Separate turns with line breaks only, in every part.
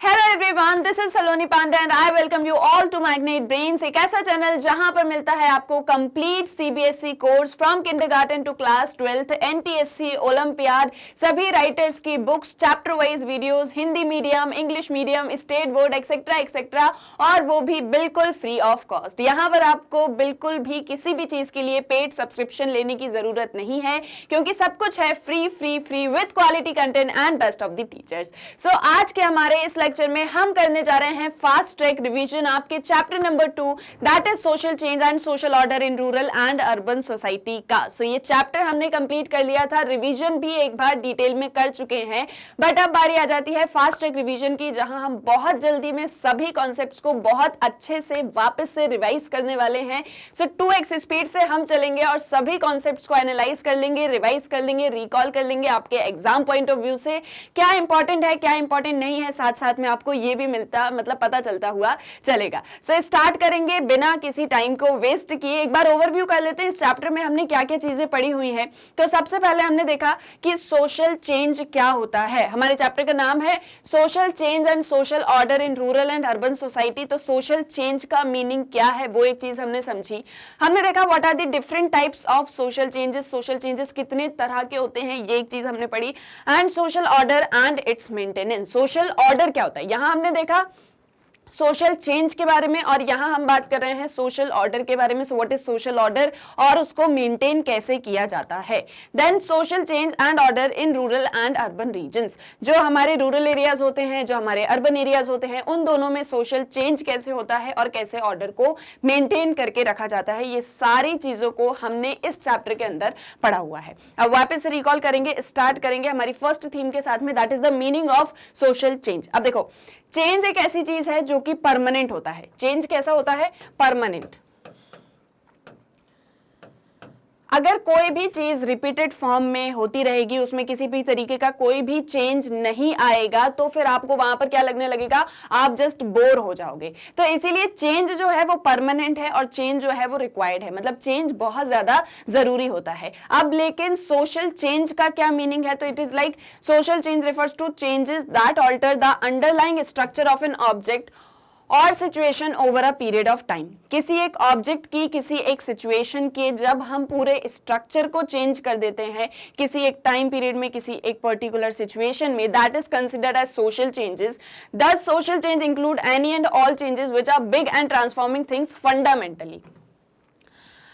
Hello everyone, this is Saloni Pandey and I welcome you all to Magnet Brains, एक ऐसा channel जहां पर मिलता है आपको complete CBSE course from kindergarten to class 12th, NTSE, Olympiad, सभी राइटर्स की books, chapter wise videos, Hindi medium, English medium, state board etcetera etcetera, और वो भी बिल्कुल फ्री ऑफ कॉस्ट। यहाँ पर आपको बिल्कुल भी किसी भी चीज के लिए पेड सब्सक्रिप्शन लेने की जरूरत नहीं है, क्योंकि सब कुछ है free free free with quality content and best of the teachers. So आज के हमारे इस लेक्चर में हम करने जा रहे हैं फास्ट ट्रैक रिवीजन आपके chapter number 2, that is social change and social order in rural and urban society का। सो ये चैप्टर हमने कंप्लीट कर लिया था, रिवीजन भी एक बार डिटेल में कर चुके हैं, बट अब बारी आ जाती है फास्ट ट्रैक रिवीजन की, जहां हम बहुत जल्दी में सभी कॉन्सेप्ट्स को बहुत अच्छे से वापस से रिवाइज करने वाले हैं। सो 2x स्पीड से हम चलेंगे और सभी कॉन्सेप्ट्स को एनालाइज कर लेंगे, रिवाइज कर लेंगे, रिकॉल कर लेंगे आपके एग्जाम पॉइंट ऑफ व्यू से क्या इंपॉर्टेंट है, क्या इंपॉर्टेंट नहीं है, साथ साथ में आपको ये भी मिलता मतलब पता चलता हुआ चलेगा। सो स्टार्ट करेंगे बिना किसी टाइम को वेस्ट किए। एक बार ओवरव्यू कर लेते हैं इस चैप्टर में हमने क्या क्या चीजें पढ़ी हुई हैं। तो सबसे पहले हमने देखा कि सोशल चेंज क्या होता है। हमारे चैप्टर का नाम है social change and social order in rural and urban society. तो सोशल चेंज का मीनिंग क्या है वो एक चीज हमने समझी। हमने देखा what are the different types of social changes, social changes कितने तरह के होते हैं, ये एक चीज हमने पढ़ी। And social order and it's maintenance, social order क्या होता है, यहां हमने देखा सोशल चेंज के बारे में, और यहां हम बात कर रहे हैं सोशल ऑर्डर के बारे में। So what is social order और उसको मेंटेन कैसे किया जाता है। Then social change and order in rural and urban regions, जो हमारे रूरल एरियाज होते हैं, जो हमारे अर्बन एरियाज होते हैं, उन दोनों में सोशल चेंज कैसे होता है और कैसे ऑर्डर को मेंटेन करके रखा जाता है। ये सारी चीजों को हमने इस चैप्टर के अंदर पढ़ा हुआ है। अब वापस से रिकॉल करेंगे, स्टार्ट करेंगे हमारी फर्स्ट थीम के साथ में, that is the meaning of social change. अब देखो, चेंज एक ऐसी चीज है जो कि परमानेंट होता है। चेंज कैसा होता है? परमानेंट। अगर कोई भी चीज रिपीटेड फॉर्म में होती रहेगी, उसमें किसी भी तरीके का कोई भी चेंज नहीं आएगा, तो फिर आपको वहां पर क्या लगने लगेगा, आप जस्ट बोर हो जाओगे। तो इसीलिए चेंज जो है वो परमानेंट है और चेंज जो है वो रिक्वायर्ड है, मतलब चेंज बहुत ज्यादा जरूरी होता है। अब लेकिन सोशल चेंज का क्या मीनिंग है? तो it is like social change refers to changes that alter the underlying structure of an object और situation over a period of time. किसी एक ऑब्जेक्ट की, किसी एक सिचुएशन के जब हम पूरे स्ट्रक्चर को चेंज कर देते हैं किसी एक टाइम पीरियड में, किसी एक पर्टिकुलर सिचुएशन में, that is considered as social changes. Thus social change include any and all changes which are big and transforming things fundamentally.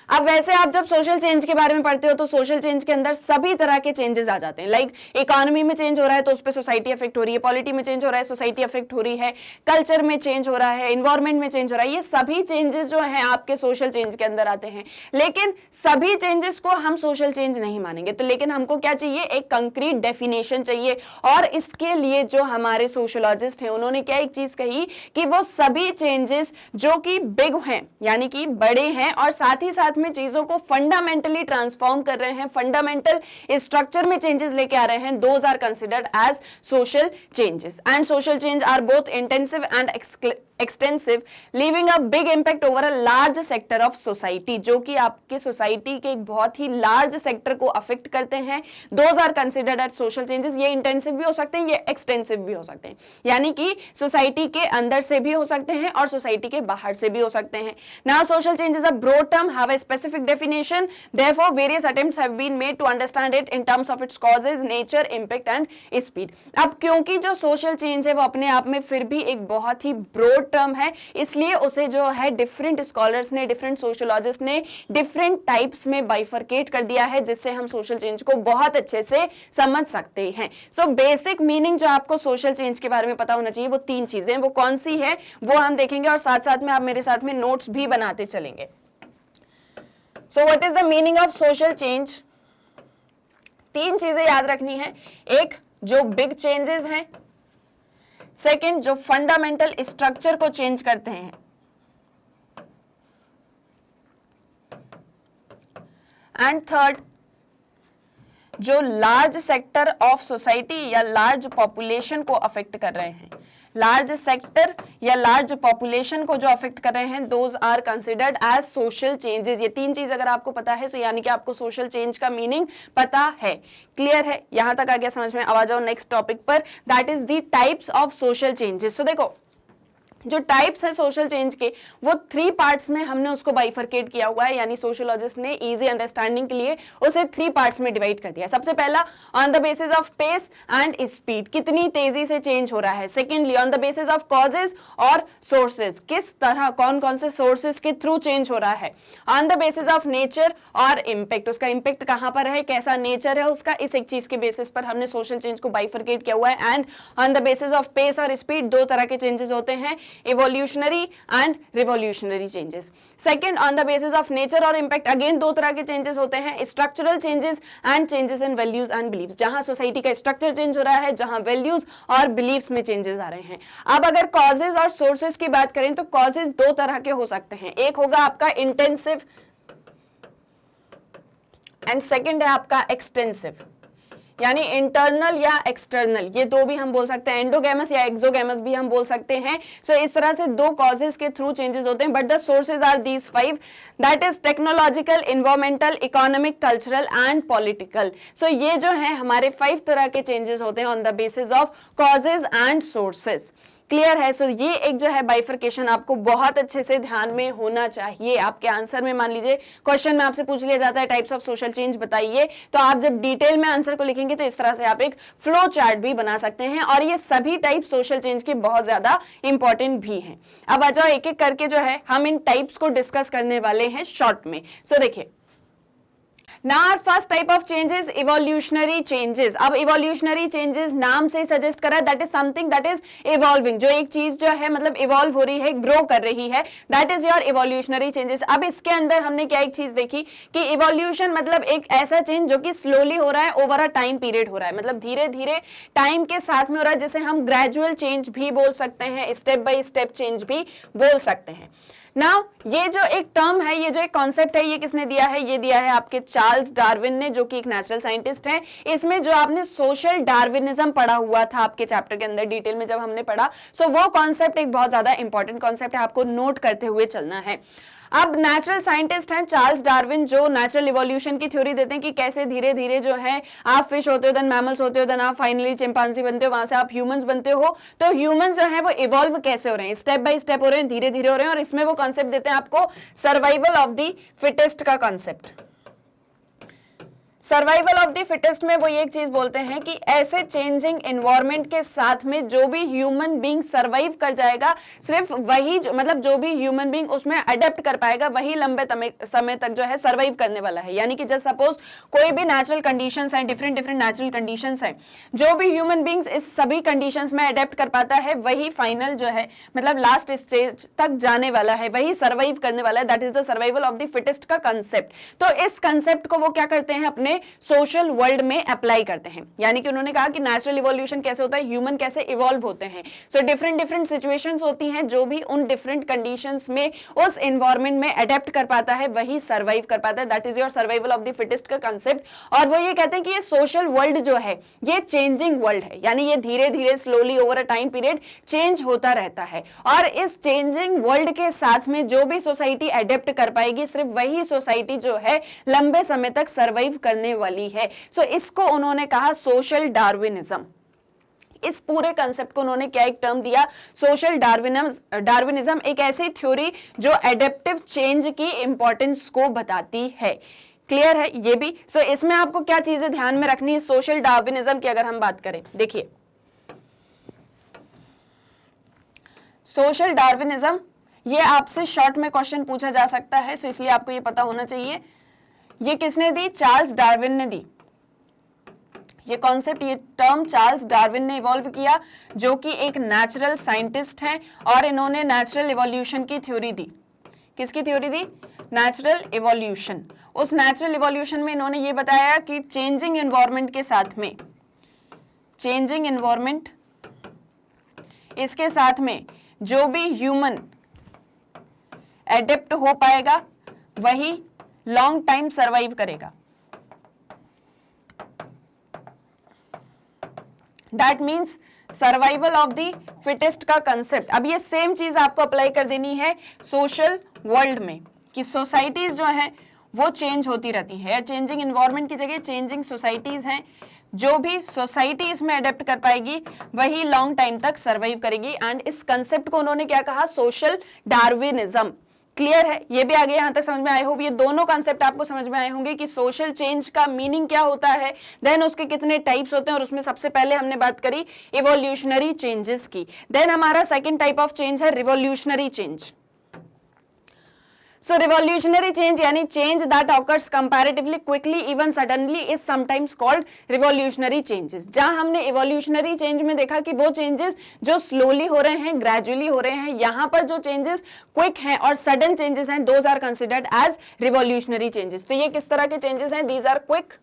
अब वैसे आप जब सोशल चेंज के बारे में पढ़ते हो तो सोशल चेंज के अंदर सभी तरह के चेंजेस आ जाते हैं। लाइक इकोनॉमी में चेंज हो रहा है तो उस पर सोसाइटी अफेक्ट हो रही है, पॉलिटी में चेंज हो रहा है, सोसाइटी अफेक्ट हो रही है, कल्चर में चेंज हो रहा है, इन्वायरमेंट में चेंज हो रहा है। ये सभी चेंजेस जो हैं आपके सोशल चेंज के अंदर आते हैं। लेकिन सभी चेंजेस को हम सोशल चेंज नहीं मानेंगे। तो लेकिन हमको क्या चाहिए? एक कंक्रीट डेफिनेशन चाहिए। और इसके लिए जो हमारे सोशोलॉजिस्ट हैं उन्होंने क्या एक चीज कही कि वो सभी चेंजेस जो कि बिग हैं, यानी कि बड़े हैं, और साथ ही साथ में चीजों को फंडामेंटली ट्रांसफॉर्म कर रहे हैं, फंडामेंटल स्ट्रक्चर में चेंजेस लेके आ रहे हैं, those are considered as social changes. And social change are both intensive and extensive, leaving a big impact over a large sector of society, जो कि आपके सोसाइटी के एक बहुत ही लार्ज सेक्टर को अफेक्ट करते हैं। Those are considered as social changes. ये इंटेंसिव भी हो सकते हैं, ये एक्सटेंसिव भी हो सकते हैं, यानी कि सोसाइटी के अंदर से भी हो सकते हैं और सोसाइटी के बाहर से भी हो सकते हैं। Now social change is a broad term, have a specific definition, therefore various attempts have been made to understand it in terms of its causes, nature, impact and speed। अब क्योंकि जो सोशल चेंज है वो अपने आप में फिर भी एक बहुत ही ब्रॉड टर्म है, इसलिए उसे जो है डिफरेंट स्कॉलर्स ने, डिफरेंट सोशोलॉजिस्ट ने डिफरेंट टाइप्स में बाइफरकेट कर दिया है, जिससे हम सोशल चेंज को बहुत अच्छे से समझ सकते हैं। सो बेसिक मीनिंग जो आपको सोशल चेंज के बारे में पता होना चाहिए वो तीन चीजें, वो कौन सी है वो हम देखेंगे, और साथ साथ में आप मेरे साथ में नोट्स भी बनाते चलेंगे। So what is the meaning of social change? तीन चीजें याद रखनी है। एक, जो बिग चेंजेस हैं, सेकंड, जो फंडामेंटल स्ट्रक्चर को चेंज करते हैं, एंड थर्ड, जो लार्ज सेक्टर ऑफ सोसाइटी या लार्ज पॉपुलेशन को अफेक्ट कर रहे हैं। लार्ज सेक्टर या लार्ज पॉपुलेशन को जो अफेक्ट कर रहे हैं, those are considered as social changes. ये तीन चीज अगर आपको पता है तो यानी कि आपको सोशल चेंज का मीनिंग पता है। क्लियर है, यहां तक आ गया समझ में? अब आ जाओ नेक्स्ट टॉपिक पर, that is the types of social changes. तो देखो जो टाइप्स है सोशल चेंज के, वो 3 पार्ट्स में हमने उसको बाइफरकेट किया हुआ है, यानी सोशियोलॉजिस्ट ने इजी अंडरस्टैंडिंग के लिए उसे 3 पार्ट्स में डिवाइड कर दिया। सबसे पहला on the basis of pace and speed, कितनी तेजी से चेंज हो रहा है। Secondly on the basis of causes और सोर्सेज, किस तरह कौन कौन से सोर्सेज के थ्रू चेंज हो रहा है। On the basis of nature और इम्पैक्ट, उसका इम्पैक्ट कहां पर है, कैसा नेचर है उसका, इस एक चीज के बेसिस पर हमने सोशल चेंज को बाइफरकेट किया हुआ है। And on the basis of pace और स्पीड, 2 तरह के चेंजेस होते हैं, evolutionary and revolutionary changes. Second, on the basis of nature और impact, again 2 तरह के changes होते हैं, structural changes and changes in values and beliefs, जहां सोसाइटी का स्ट्रक्चर चेंज हो रहा है, जहां वैल्यूज और बिलीव्स में चेंजेस आ रहे हैं। अब अगर कॉजेज और सोर्सेज की बात करें तो कॉजेज 2 तरह के हो सकते हैं, एक होगा आपका इंटेंसिव एंड सेकेंड है आपका एक्सटेंसिव, यानी इंटरनल या एक्सटर्नल, ये 2 भी हम बोल सकते हैं, एंडोगेमस या एक्सोगेमस भी हम बोल सकते हैं। सो इस तरह से 2 कॉजेज के थ्रू चेंजेस होते हैं, but the sources are these 5, that is technological, environmental, economic, cultural and political. So ये जो है हमारे 5 तरह के चेंजेस होते हैं on the basis of causes and sources. Clear है? सो ये एक जो है बाइफरकेशन आपको बहुत अच्छे से ध्यान में होना चाहिए। आपके आंसर में मान लीजिए क्वेश्चन में आपसे पूछ लिया जाता है टाइप्स ऑफ सोशल चेंज बताइए, तो आप जब डिटेल में आंसर को लिखेंगे तो इस तरह से आप एक फ्लो चार्ट भी बना सकते हैं, और ये सभी टाइप सोशल चेंज के बहुत ज्यादा इंपॉर्टेंट भी हैं। अब आ जाओ एक एक करके जो है हम इन टाइप्स को डिस्कस करने वाले हैं शॉर्ट में। सो देखिए, Now our first type of change is evolutionary changes। अब evolutionary changes नाम से सजेस्ट करा, that is something that is evolving, जो एक चीज जो है मतलब इवॉल्व हो रही है, ग्रो कर रही है, that is your evolutionary changes। अब इसके अंदर हमने क्या एक चीज देखी कि इवोल्यूशन मतलब एक ऐसा चेंज जो कि स्लोली हो रहा है, ओवर अ टाइम पीरियड हो रहा है, मतलब धीरे धीरे टाइम के साथ में हो रहा है, जिसे हम ग्रेजुअल चेंज भी बोल सकते हैं, स्टेप बाय स्टेप चेंज भी बोल सकते हैं। नाउ ये जो एक टर्म है, ये जो एक कॉन्सेप्ट है, ये किसने दिया है? ये दिया है आपके चार्ल्स डार्विन ने, जो कि एक नेचुरल साइंटिस्ट है। इसमें जो आपने सोशल डार्विनिज्म पढ़ा हुआ था आपके चैप्टर के अंदर डिटेल में जब हमने पढ़ा, सो वो कॉन्सेप्ट एक बहुत ज्यादा इंपॉर्टेंट कॉन्सेप्ट है, आपको नोट करते हुए चलना है। अब नेचुरल साइंटिस्ट हैं चार्ल्स डार्विन, जो नेचुरल इवोल्यूशन की थ्योरी देते हैं कि कैसे धीरे धीरे जो है आप फिश होते हो, देन मैमल्स होते हो, देन आप फाइनली चिंपांजी बनते हो, वहां से आप ह्यूमंस बनते हो। तो ह्यूमंस जो है वो इवॉल्व कैसे हो रहे हैं, स्टेप बाय स्टेप हो रहे हैं, धीरे धीरे हो रहे हैं, और इसमें वो कॉन्सेप्ट देते हैं आपको सर्वाइवल ऑफ द फिटेस्ट का concept. Survival of the fittest में वो ये एक चीज बोलते हैं कि ऐसे चेंजिंग एनवायरनमेंट के साथ में जो भी ह्यूमन बीइंग सर्वाइव कर जाएगा, सिर्फ वही मतलब जो भी ह्यूमन बीइंग उसमें अडेप्ट कर पाएगा, वही लंबे समय तक जो है सर्वाइव करने वाला है। यानी कि जस्ट सपोज कोई भी नेचुरल कंडीशंस हैं, डिफरेंट डिफरेंट नेचुरल कंडीशंस हैं, जो भी ह्यूमन बीइंग्स इस सभी कंडीशंस में अडेप्ट कर पाता है, वही फाइनल जो है मतलब लास्ट स्टेज तक जाने वाला है, वही सर्वाइव करने वाला है। That is the survival of the fittest का कंसेप्ट। तो इस कंसेप्ट को वो क्या करते हैं, अपने सोशल वर्ल्ड में अप्लाई करते हैं। यानी कि उन्होंने कहा कि नेचुरल इवोल्यूशन कैसे होता है, ह्यूमन कैसे इवॉल्व होते हैं। सो डिफरेंट डिफरेंट सिचुएशंस होती हैं, जो भी उन डिफरेंट कंडीशंस में उस एनवायरनमेंट में अडेप्ट कर पाता है, वही सर्वाइव कर पाता है। That is your survival of the fittest का कंसेप्ट। और वो ये कहते हैं कि ये सोशल वर्ल्ड जो है ये चेंजिंग वर्ल्ड है, यानी ये धीरे धीरे slowly over a time period change होता रहता है, और इस चेंजिंग वर्ल्ड के साथ में जो भी सोसाइटी अडेप्ट कर पाएगी, सिर्फ वही सोसाइटी जो है लंबे समय तक सर्वाइव करने वाली है। सो इसको उन्होंने कहा सोशल डार्विनिज्म। इस पूरे कंसेप्ट को उन्होंने क्या एक टर्म दिया, सोशल डार्विनिज्म, एक ऐसी थ्योरी जो एडेप्टिव चेंज की इंपॉर्टेंस को बताती है। क्लियर है ये भी? सो इसमें आपको क्या चीजें ध्यान में रखनी है सोशल डार्विनिज्म की अगर हम बात करें? देखिए, सोशल डार्विनिज्म ये आपसे शॉर्ट में क्वेश्चन पूछा जा सकता है, सो इसलिए आपको ये पता होना चाहिए। ये किसने दी? चार्ल्स डार्विन ने दी। ये कॉन्सेप्ट, ये टर्म चार्ल्स डार्विन ने इवॉल्व किया, जो कि एक नेचुरल साइंटिस्ट हैं, और इन्होंने नेचुरल इवोल्यूशन की थ्योरी दी। किसकी थ्योरी दी? Natural evolution. उस नेचुरल इवोल्यूशन में इन्होंने ये बताया कि चेंजिंग एनवायरनमेंट के साथ में, चेंजिंग एनवायरनमेंट, इसके साथ में जो भी ह्यूमन एडेप्ट हो पाएगा, वही लॉन्ग टाइम सर्वाइव करेगा। That means survival of the fittest का कंसेप्ट। अब ये सेम चीज आपको अप्लाई कर देनी है सोशल वर्ल्ड में कि सोसाइटीज जो है वो चेंज होती रहती है, चेंजिंग इन्वायरमेंट की जगह चेंजिंग सोसाइटीज हैं। जो भी सोसाइटी इसमें अडेप्ट कर पाएगी वही लॉन्ग टाइम तक सर्वाइव करेगी। एंड इस कंसेप्ट को उन्होंने क्या कहा, सोशल डार्विनिज्म। क्लियर है, ये भी आगे यहां तक समझ में आए होप ये दोनों कंसेप्ट आपको समझ में आए होंगे कि सोशल चेंज का मीनिंग क्या होता है, देन उसके कितने टाइप्स होते हैं, और उसमें सबसे पहले हमने बात करी इवोल्यूशनरी चेंजेस की। देन हमारा सेकंड टाइप ऑफ चेंज है revolutionary change. So revolutionary change यानी change that occurs comparatively quickly even suddenly is sometimes called revolutionary changes। जहां हमने evolutionary change में देखा कि वो changes जो slowly हो रहे हैं, gradually हो रहे हैं, यहाँ पर जो changes quick हैं और sudden changes हैं, those are considered as revolutionary changes। तो ये किस तरह के changes हैं? These are quick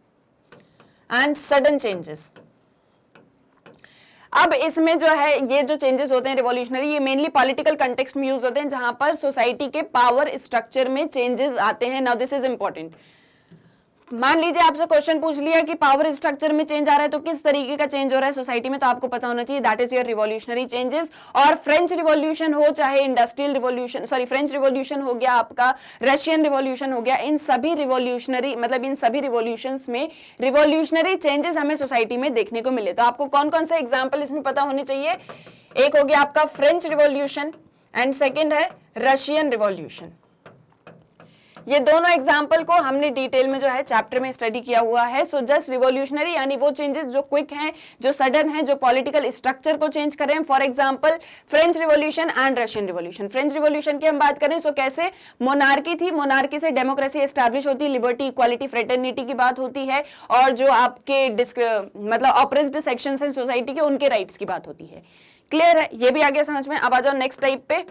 and sudden changes। अब इसमें जो है ये जो चेंजेस होते हैं रिवॉल्यूशनरी, ये मेनली पॉलिटिकल कंटेक्स्ट में यूज होते हैं जहां पर सोसाइटी के पावर स्ट्रक्चर में चेंजेस आते हैं। Now this is important. मान लीजिए आपसे क्वेश्चन पूछ लिया कि पावर स्ट्रक्चर में चेंज आ रहा है तो किस तरीके का चेंज हो रहा है सोसाइटी में, तो आपको पता होना चाहिए that is your revolutionary changes. और फ्रेंच रिवॉल्यूशन हो चाहे industrial revolution, sorry French revolution हो गया, आपका रशियन रिवॉल्यूशन हो गया, इन सभी रिवॉल्यूशनरी मतलब इन सभी रिवॉल्यूशंस में रिवॉल्यूशनरी चेंजेस हमें सोसाइटी में देखने को मिले। तो आपको कौन कौन से एग्जाम्पल इसमें पता होने चाहिए? एक हो गया आपका फ्रेंच रिवॉल्यूशन एंड सेकेंड है रशियन रिवॉल्यूशन। ये दोनों एग्जाम्पल को हमने डिटेल में जो है चैप्टर में स्टडी किया हुआ है। सो जस्ट रिवॉल्यूशनरी यानी वो चेंजेस जो क्विक हैं, जो सडन हैं, जो पॉलिटिकल स्ट्रक्चर को चेंज कर रहे हैं। For example French revolution and Russian revolution. French revolution की हम बात करें सो कैसे मोनार्की थी, मोनार्की से डेमोक्रेसी एस्टैब्लिश होती है, लिबर्टी इक्वालिटी फ्रेटर्निटी की बात होती है, और जो आपके मतलब ऑप्रेस्ड सेक्शंस हैं सोसाइटी के उनके राइट्स की बात होती है। क्लियर है, ये भी आगे समझ में। अब आ जाओ नेक्स्ट टाइप पे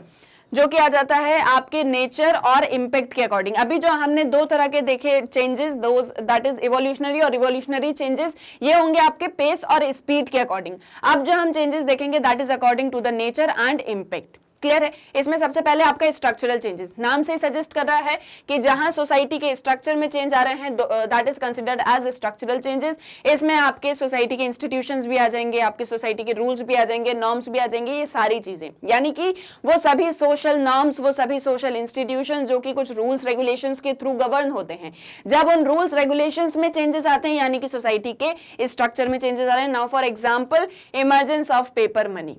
जो कि आ जाता है आपके नेचर और इम्पैक्ट के अकॉर्डिंग। अभी जो हमने दो तरह के देखे changes, those that is evolutionary और रिवोल्यूशनरी चेंजेस, ये होंगे आपके पेस और स्पीड के अकॉर्डिंग। अब जो हम चेंजेस देखेंगे that is according to the nature and impact. Clear है, इसमें सबसे पहले आपका स्ट्रक्चरल चेंजेस, नाम से सजेस्ट कर रहा है कि जहां सोसाइटी के स्ट्रक्चर में चेंज आ रहे हैं that is considered as structural changes. इसमें आपके सोसाइटी के इंस्टीट्यूशंस भी आ जाएंगे, आपके सोसाइटी के रूल्स भी आ जाएंगे, नॉर्म्स भी आ जाएंगे, ये सारी चीजें यानी कि वो सभी सोशल नॉर्म्स, वो सभी सोशल इंस्टीट्यूशंस जो कि कुछ रूल्स रेगुलेशंस के थ्रू गवर्न होते हैं। जब उन रूल्स रेगुलेशंस में चेंजेस आते हैं यानी कि सोसाइटी के स्ट्रक्चर में चेंजेस आ रहे हैं। Now for example emergence of paper money.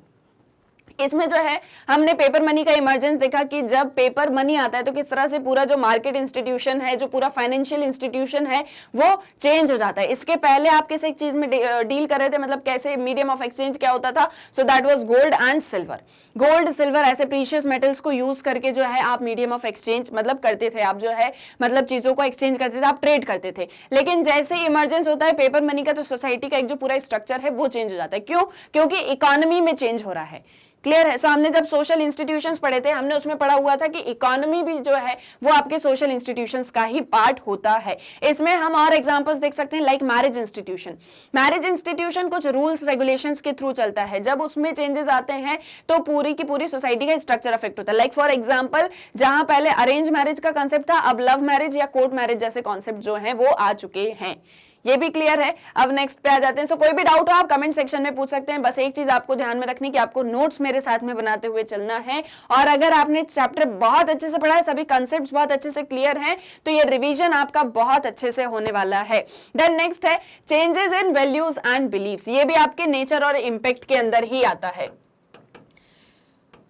इसमें जो है हमने पेपर मनी का इमर्जेंस देखा कि जब पेपर मनी आता है तो किस तरह से पूरा जो मार्केट इंस्टीट्यूशन है, जो पूरा फाइनेंशियल इंस्टीट्यूशन है वो चेंज हो जाता है। इसके पहले आप किस एक चीज में डील कर रहे थे, मतलब कैसे मीडियम ऑफ एक्सचेंज क्या होता था? So that was gold and silver. Gold silver ऐसे प्रीशियस मेटल्स को यूज करके जो है आप मीडियम ऑफ एक्सचेंज मतलब करते थे, आप जो है मतलब चीजों को एक्सचेंज करते थे, आप ट्रेड करते थे। लेकिन जैसे ही इमरजेंस होता है पेपर मनी का तो सोसाइटी का एक जो पूरा स्ट्रक्चर है वो चेंज हो जाता है। क्यों? क्योंकि इकोनॉमी में चेंज हो रहा है। क्लियर है। सो हमने जब सोशल इंस्टीट्यूशंस पढ़े थे हमने उसमें पढ़ा हुआ था कि इकोनॉमी भी जो है वो आपके सोशल इंस्टीट्यूशंस का ही पार्ट होता है। इसमें हम और एग्जांपल्स देख सकते हैं like marriage institution. Marriage institution कुछ रूल्स रेगुलेशंस के थ्रू चलता है, जब उसमें चेंजेस आते हैं तो पूरी की पूरी सोसाइटी का स्ट्रक्चर अफेक्ट होता है। लाइक फॉर एग्जाम्पल जहां पहले अरेंज मैरिज का कॉन्सेप्ट था अब लव मैरिज या कोर्ट मैरिज जैसे कॉन्सेप्ट जो है वो आ चुके हैं। ये भी क्लियर है। अब नेक्स्ट पे आ जाते हैं। सो कोई भी डाउट हो आप कमेंट सेक्शन में पूछ सकते हैं। बस एक चीज आपको ध्यान में रखनी कि आपको नोट्स मेरे साथ में बनाते हुए चलना है, और अगर आपने चैप्टर बहुत अच्छे से पढ़ा है, सभी कंसेप्ट्स बहुत अच्छे से क्लियर हैं, तो ये रिवीजन आपका बहुत अच्छे से होने वाला है। देन नेक्स्ट है changes in values and beliefs. ये भी आपके नेचर और इम्पैक्ट के अंदर ही आता है।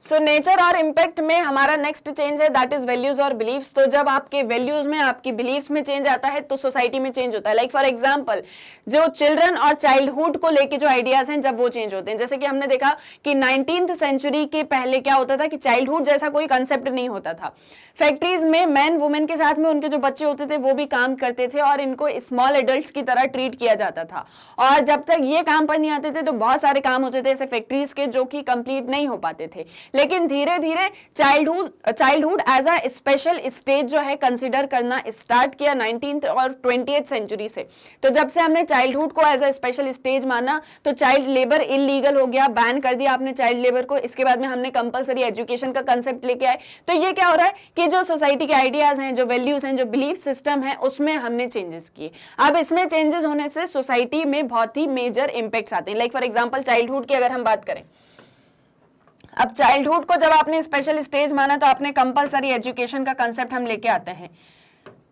सो नेचर और इम्पैक्ट में हमारा नेक्स्ट चेंज है दैट इज वैल्यूज और बिलीव्स। तो जब आपके वैल्यूज में आपकी बिलीव्स में चेंज आता है तो सोसाइटी में चेंज होता है। लाइक फॉर एग्जांपल जो चिल्ड्रन और चाइल्डहुड को लेके जो आइडियाज हैं जब वो चेंज होते हैं, जैसे कि हमने देखा कि 19th सेंचुरी के पहले क्या होता था कि चाइल्डहुड जैसा कोई कंसेप्ट नहीं होता था। फैक्ट्रीज में मैन वुमेन के साथ में उनके जो बच्चे होते थे वो भी काम करते थे और इनको स्मॉल एडल्ट्स की तरह ट्रीट किया जाता था, और जब तक ये काम पर नहीं आते थे तो बहुत सारे काम होते थे ऐसे फैक्ट्रीज के जो कि कंप्लीट नहीं हो पाते थे। लेकिन धीरे धीरे childhood as a special stage जो है कंसिडर करना स्टार्ट किया 19th और 20th सेंचुरी से। तो जब से हमने चाइल्डहुड को एज अ स्पेशल स्टेज माना तो चाइल्ड लेबर इलीगल हो गया, बैन कर दिया आपने चाइल्ड लेबर को। इसके बाद में हमने कंपलसरी एजुकेशन का कंसेप्ट लेके आए। तो ये क्या हो रहा है कि जो सोसाइटी के आइडियाज हैं, जो वैल्यूज हैं, जो बिलीफ सिस्टम है, उसमें हमने चेंजेस किए। अब इसमें चेंजेस होने से सोसाइटी में बहुत ही मेजर इंपैक्ट्स आते हैं। लाइक फॉर एग्जांपल चाइल्डहुड की अगर हम बात करें, अब चाइल्डहुड को जब आपने स्पेशल स्टेज माना तो आपने कंपलसरी एजुकेशन का कंसेप्ट हम लेके आते हैं।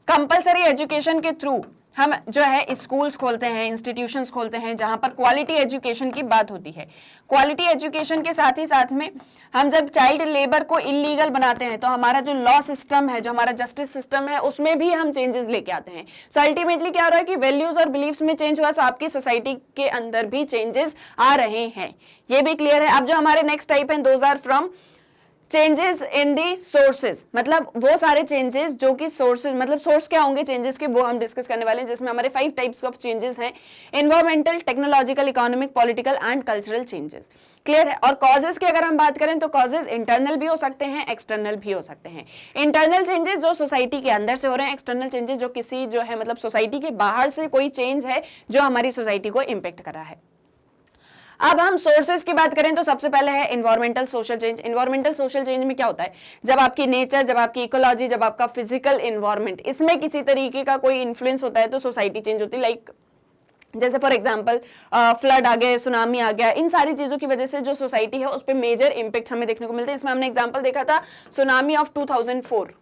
कंपलसरी एजुकेशन के थ्रू हम जो है स्कूल्स खोलते हैं, इंस्टीट्यूशंस खोलते हैं जहां पर क्वालिटी एजुकेशन की बात होती है। क्वालिटी एजुकेशन के साथ ही साथ में हम जब चाइल्ड लेबर को इलीगल बनाते हैं तो हमारा जो लॉ सिस्टम है, जो हमारा जस्टिस सिस्टम है, उसमें भी हम चेंजेस लेके आते हैं। सो अल्टीमेटली क्या हो रहा है कि वैल्यूज और बिलीफ्स में चेंज हुआ, सो आपकी सोसाइटी के अंदर भी चेंजेस आ रहे हैं। ये भी क्लियर है। अब जो हमारे नेक्स्ट टाइप हैं, those are from changes in the sources, मतलब वो सारे चेंजेस जो कि सोर्सेज, मतलब सोर्स क्या होंगे चेंजेस के, वो हम डिस्कस करने वाले हैं, जिसमें हमारे 5 टाइप्स ऑफ चेंजेस हैं। Environmental, technological, economic, political and cultural changes. Clear है। और कॉजेज की अगर हम बात करें तो कॉजेज इंटरनल भी हो सकते हैं, एक्सटर्नल भी हो सकते हैं। इंटरनल चेंजेस जो सोसाइटी के अंदर से हो रहे हैं, एक्सटर्नल चेंजेस जो किसी जो है मतलब सोसाइटी के बाहर से कोई चेंज है जो हमारी सोसाइटी को इंपैक्ट कर रहा है। अब हम सोर्सेज की बात करें तो सबसे पहले है environmental social change. Environmental social change में क्या होता है, जब आपकी नेचर, जब आपकी इकोलॉजी, जब आपका फिजिकल एनवायरनमेंट, इसमें किसी तरीके का कोई इन्फ्लुएंस होता है तो सोसाइटी चेंज होती है। लाइक जैसे फॉर एग्जांपल फ्लड आ गया, सुनामी आ गया, इन सारी चीजों की वजह से जो सोसाइटी है उस पर मेजर इंपैक्ट हमें देखने को मिलते हैं। इसमें हमने एग्जाम्पल देखा था सुनामी ऑफ 2004।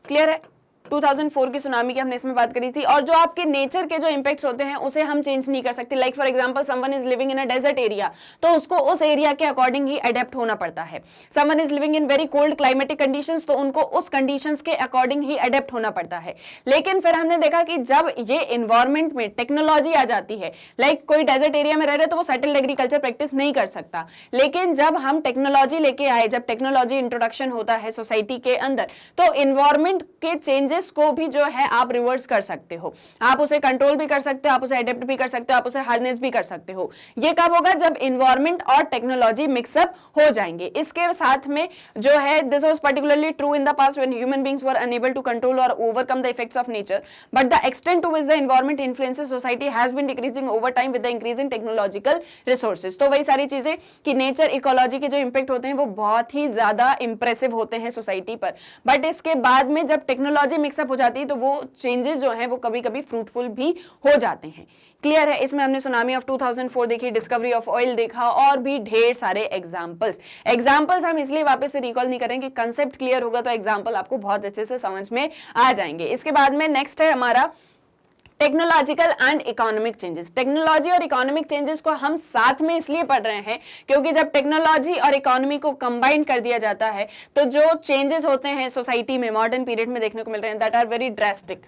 क्लियर है। 2004 की सुनामी की हमने इसमें बात करी थी। और जो आपके नेचर के जो इंपैक्ट्स होते हैं उसे हम चेंज नहीं कर सकते। Like for example someone is living in a desert area, तो उसको उस एरिया के अकॉर्डिंग ही अडेप्ट होना पड़ता है। Someone is living in very cold climatic conditions, तो उनको उस कंडीशंस के अकॉर्डिंग ही अडेप्ट होना पड़ता है। लेकिन फिर हमने देखा कि जब ये एनवायरमेंट में टेक्नोलॉजी आ जाती है, लाइक कोई डेजर्ट एरिया में रह रहे तो वो सेटल्ड एग्रीकल्चर प्रैक्टिस नहीं कर सकता। लेकिन जब हम टेक्नोलॉजी लेके आए, जब टेक्नोलॉजी इंट्रोडक्शन होता है सोसाइटी के अंदर, तो एनवायरमेंट के चेंजेस को भी जो है आप रिवर्स कर सकते हो, आप उसे कंट्रोल भी कर सकते हो, आप उसे अडेप्ट भी कर सकते हो, आप उसे हार्नेस भी कर सकते हो। ये कब होगा, जब एनवायरमेंट और टेक्नोलॉजी मिक्सअप हो जाएंगे। इसके साथ में जो है this was particularly true in the past when human beings were unable to control और overcome the effects of nature, but the extent to which the environment influences society has been decreasing over time with the increase in technological resources. तो वही सारी चीजें कि nature, ecology के जो impact होते हैं वो बहुत ही ज्यादा इंप्रेसिव होते हैं सोसाइटी पर, बट इसके बाद में जब टेक्नोलॉजी मिक्सअप हो जाती है तो वो चेंजेस जो हैं वो कभी कभी फ्रूटफुल भी हो जाते हैं। क्लियर है। इसमें हमने सुनामी ऑफ 2004 देखी, डिस्कवरी ऑफ ऑयल देखा, और भी ढेर सारे एग्जांपल्स हम इसलिए वापस से रिकॉल नहीं करें कि कंसेप्ट क्लियर होगा तो एग्जांपल आपको बहुत अच्छे से समझ में आ जाएंगे। इसके बाद में नेक्स्ट है हमारा technological and economic changes. Technology और इकोनॉमिक चेंजेस को हम साथ में इसलिए पढ़ रहे हैं क्योंकि जब टेक्नोलॉजी और इकोनॉमी को कंबाइन कर दिया जाता है तो जो चेंजेस होते हैं सोसाइटी में मॉडर्न पीरियड में देखने को मिल रहे हैं, दैट आर वेरी ड्रास्टिक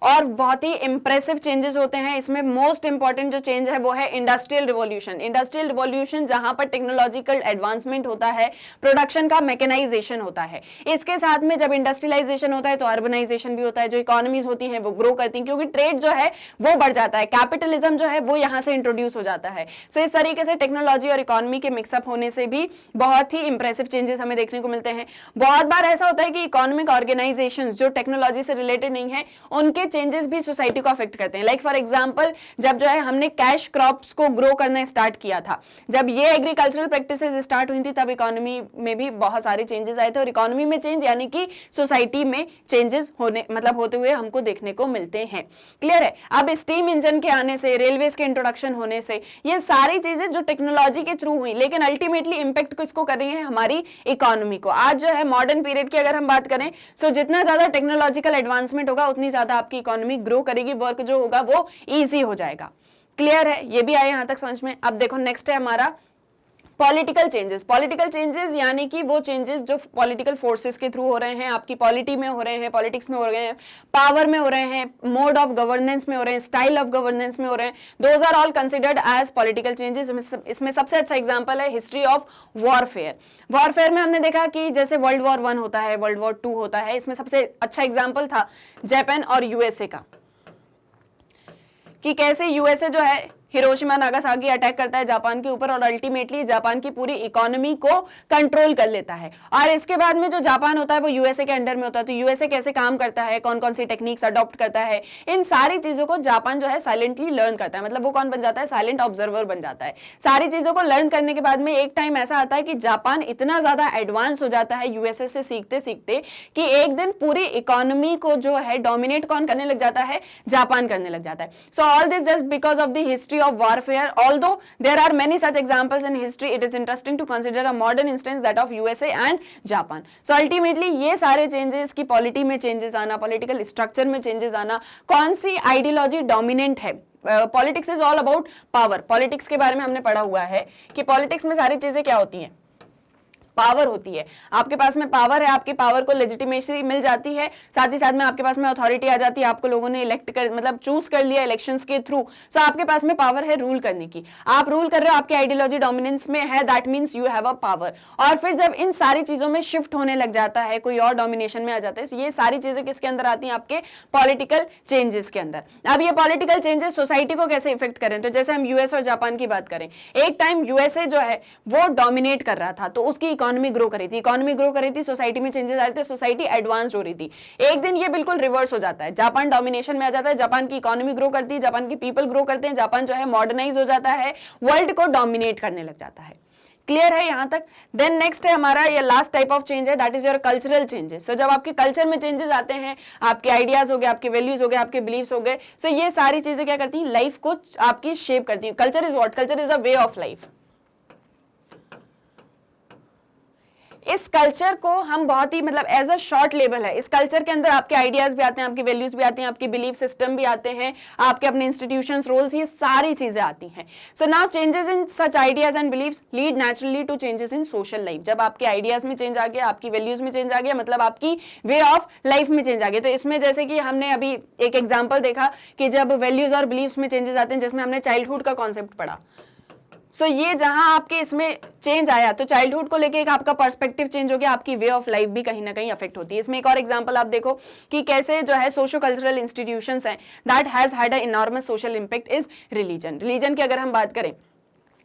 और बहुत ही इंप्रेसिव चेंजेस होते हैं। इसमें मोस्ट इंपॉर्टेंट जो चेंज है वो है इंडस्ट्रियल रिवॉल्यूशन। इंडस्ट्रियल रिवॉल्यूशन जहां पर टेक्नोलॉजिकल एडवांसमेंट होता है, प्रोडक्शन का मैकेनाइजेशन होता है। इसके साथ में जब इंडस्ट्रियलाइजेशन होता है तो अर्बनाइजेशन भी होता है, जो इकोनॉमीज होती हैं वो ग्रो करती हैं क्योंकि ट्रेड जो है वो बढ़ जाता है, कैपिटलिज्म जो है वो यहाँ से इंट्रोड्यूस हो जाता है। सो इस तरीके से टेक्नोलॉजी और इकोनॉमी के मिक्सअप होने से भी बहुत ही इंप्रेसिव चेंजेस हमें देखने को मिलते हैं। बहुत बार ऐसा होता है कि इकोनॉमिक ऑर्गेनाइजेशंस जो टेक्नोलॉजी से रिलेटेड नहीं है उनके चेंजेस भी सोसाइटी को अफेक्ट करते हैं। लाइक फॉर एग्जांपल जब जो है हमने कैश क्रॉप्स को ग्रो करना स्टार्ट किया था, जब ये एग्रीकल्चरल प्रैक्टिसेस स्टार्ट हुई थी तब इकोनॉमी में भी बहुत सारे चेंजेस आए थे। और इकोनॉमी में चेंज यानी कि सोसाइटी में चेंजेस होते हुए हमको देखने को मिलते हैं। क्लियर है। अब स्टीम इंजन के आने से, रेलवेज के इंट्रोडक्शन होने से, ये सारी चीजें जो टेक्नोलॉजी के थ्रू हुई लेकिन अल्टीमेटली इंपैक्ट किसको कर रही है, हमारी इकोनॉमी को। आज जो है मॉडर्न पीरियड की अगर हम बात करें सो जितना ज्यादा टेक्नोलॉजिकल एडवांसमेंट होगा उतनी ज्यादा आपकी इकोनॉमी ग्रो करेगी, वर्क जो होगा वो इजी हो जाएगा। क्लियर है। ये भी आए यहां तक समझ में। अब देखो नेक्स्ट है हमारा पॉलिटिकल चेंजेस। पॉलिटिकल चेंजेस यानी कि वो चेंजेस जो पॉलिटिकल फोर्सेस के थ्रू हो रहे हैं, आपकी पॉलिटी में हो रहे हैं, पॉलिटिक्स में हो रहे हैं, पावर में हो रहे हैं, मोड ऑफ गवर्नेंस में हो रहे हैं, स्टाइल ऑफ गवर्नेंस में हो रहे हैं, those are all considered as political changes. इसमें सबसे अच्छा एग्जांपल है हिस्ट्री ऑफ वॉरफेयर। वॉरफेयर में हमने देखा कि जैसे वर्ल्ड वॉर 1 होता है, वर्ल्ड वॉर 2 होता है, इसमें सबसे अच्छा एग्जाम्पल था जापान और यूएसए का, कि कैसे यूएसए जो है हिरोशिमा नागासाकी अटैक करता है जापान के ऊपर और अल्टीमेटली जापान की पूरी इकोनॉमी को कंट्रोल कर लेता है। और इसके बाद में जो जापान होता है वो यूएसए के अंडर में होता है। तो यूएसए कैसे काम करता है, कौन कौन सी टेक्निक्स अडॉप्ट करता है, इन सारी चीजों को जापान जो है साइलेंटली लर्न करता है। मतलब वो कौन बन जाता है, साइलेंट ऑब्जर्वर बन जाता है। सारी चीजों को लर्न करने के बाद में एक टाइम ऐसा आता है कि जापान इतना ज्यादा एडवांस हो जाता है यूएसए से सीखते सीखते कि एक दिन पूरी इकोनॉमी को जो है डोमिनेट कौन करने लग जाता है, जापान करने लग जाता है। So all this just because of the history of warfare. Although there are many such examples in history, it is interesting to consider a modern instance that of USA and Japan. So ultimately ये सारे changes की polity में changes आना, political structure में changes आना, कौन सी ideology dominant है। Politics is all about power. Politics के बारे में हमने पढ़ा हुआ है कि पॉलिटिक्स में सारी चीजें क्या होती हैं, पावर होती है। आपके पास में पावर है, आपकी पावर को लेजिटिमेसी मिल जाती है, साथ ही साथ में आपके पास में अथॉरिटी आ जाती है, आपको लोगों ने इलेक्ट कर मतलब चूज कर लिया इलेक्शंस के थ्रू। सो आपके पास में पावर है रूल करने की, आप रूल कर रहे हो, आपकी आइडियोलॉजी डोमिनेंस में है, that means you have a power. और फिर जब इन सारी चीजों में शिफ्ट होने लग जाता है, कोई और डोमिनेशन में आ जाता है, ये सारी चीजें किसके अंदर आती हैं, आपके पॉलिटिकल चेंजेस के अंदर। अब ये पॉलिटिकल चेंजेस सोसाइटी को कैसे इफेक्ट करें, तो जैसे हम यूएस और जापान की बात करें, एक टाइम यूएसए जो है वो डोमिनेट कर रहा था, तो उसकी इकोनॉमी ग्रो कर रही थी, इकोनॉमी ग्रो कर रही थी, सोसाइटी में चेंजेस आ रहे थे, सोसाइटी एडवांस्ड हो रही थी। एक दिन ये बिल्कुल रिवर्स हो जाता है, जापान डोमिनेशन में आ जाता है, जापान की इकोनॉमी ग्रो करती है, जापान की पीपल ग्रो करते हैं, जापान जो है मॉडर्नाइज हो जाता है, वर्ल्ड को डोमिनेट करने लग जाता है। क्लियर है यहां तक? देन नेक्स्ट है हमारा ये लास्ट टाइप ऑफ चेंज है, that is your cultural changes. So जब आपके कल्चर में चेंजेस आते हैं, आपके आइडियाज हो गए, आपके वैल्यूज हो गए, आपके बिलीव्स हो गए, सो ये सारी चीजें क्या करती हैं, लाइफ को आपकी शेप करती हैं। Culture is what? Culture is a way of life. इस कल्चर को हम बहुत ही मतलब एज अ शॉर्ट लेबल है, इस कल्चर के अंदर आपके आइडियाज भी आते हैं, आपकी वैल्यूज भी आती हैं, आपकी बिलीफ सिस्टम भी आते हैं, आपके अपने इंस्टीट्यूशंस, रोल्स, ये सारी चीजें आती हैं। So now changes in such ideas and beliefs lead naturally to changes in social life. जब आपके आइडियाज में चेंज आ गया, आपकी वैल्यूज में चेंज आ गया, मतलब आपकी वे ऑफ लाइफ में चेंज आ गया। तो इसमें जैसे कि हमने अभी एक एग्जाम्पल देखा कि जब वैल्यूज और बिलीव्स में चेंजेस आते हैं, जिसमें हमने चाइल्डहुड का कॉन्सेप्ट पढ़ा, सो ये जहां आपके इसमें चेंज आया तो चाइल्डहुड को लेके एक आपका पर्सपेक्टिव चेंज हो गया, आपकी वे ऑफ लाइफ भी कहीं ना कहीं अफेक्ट होती है। इसमें एक और एग्जांपल आप देखो कि कैसे जो है सोशो कल्चरल इंस्टीट्यूशंस हैं that has had a enormous social impact is religion. Religion की अगर हम बात करें,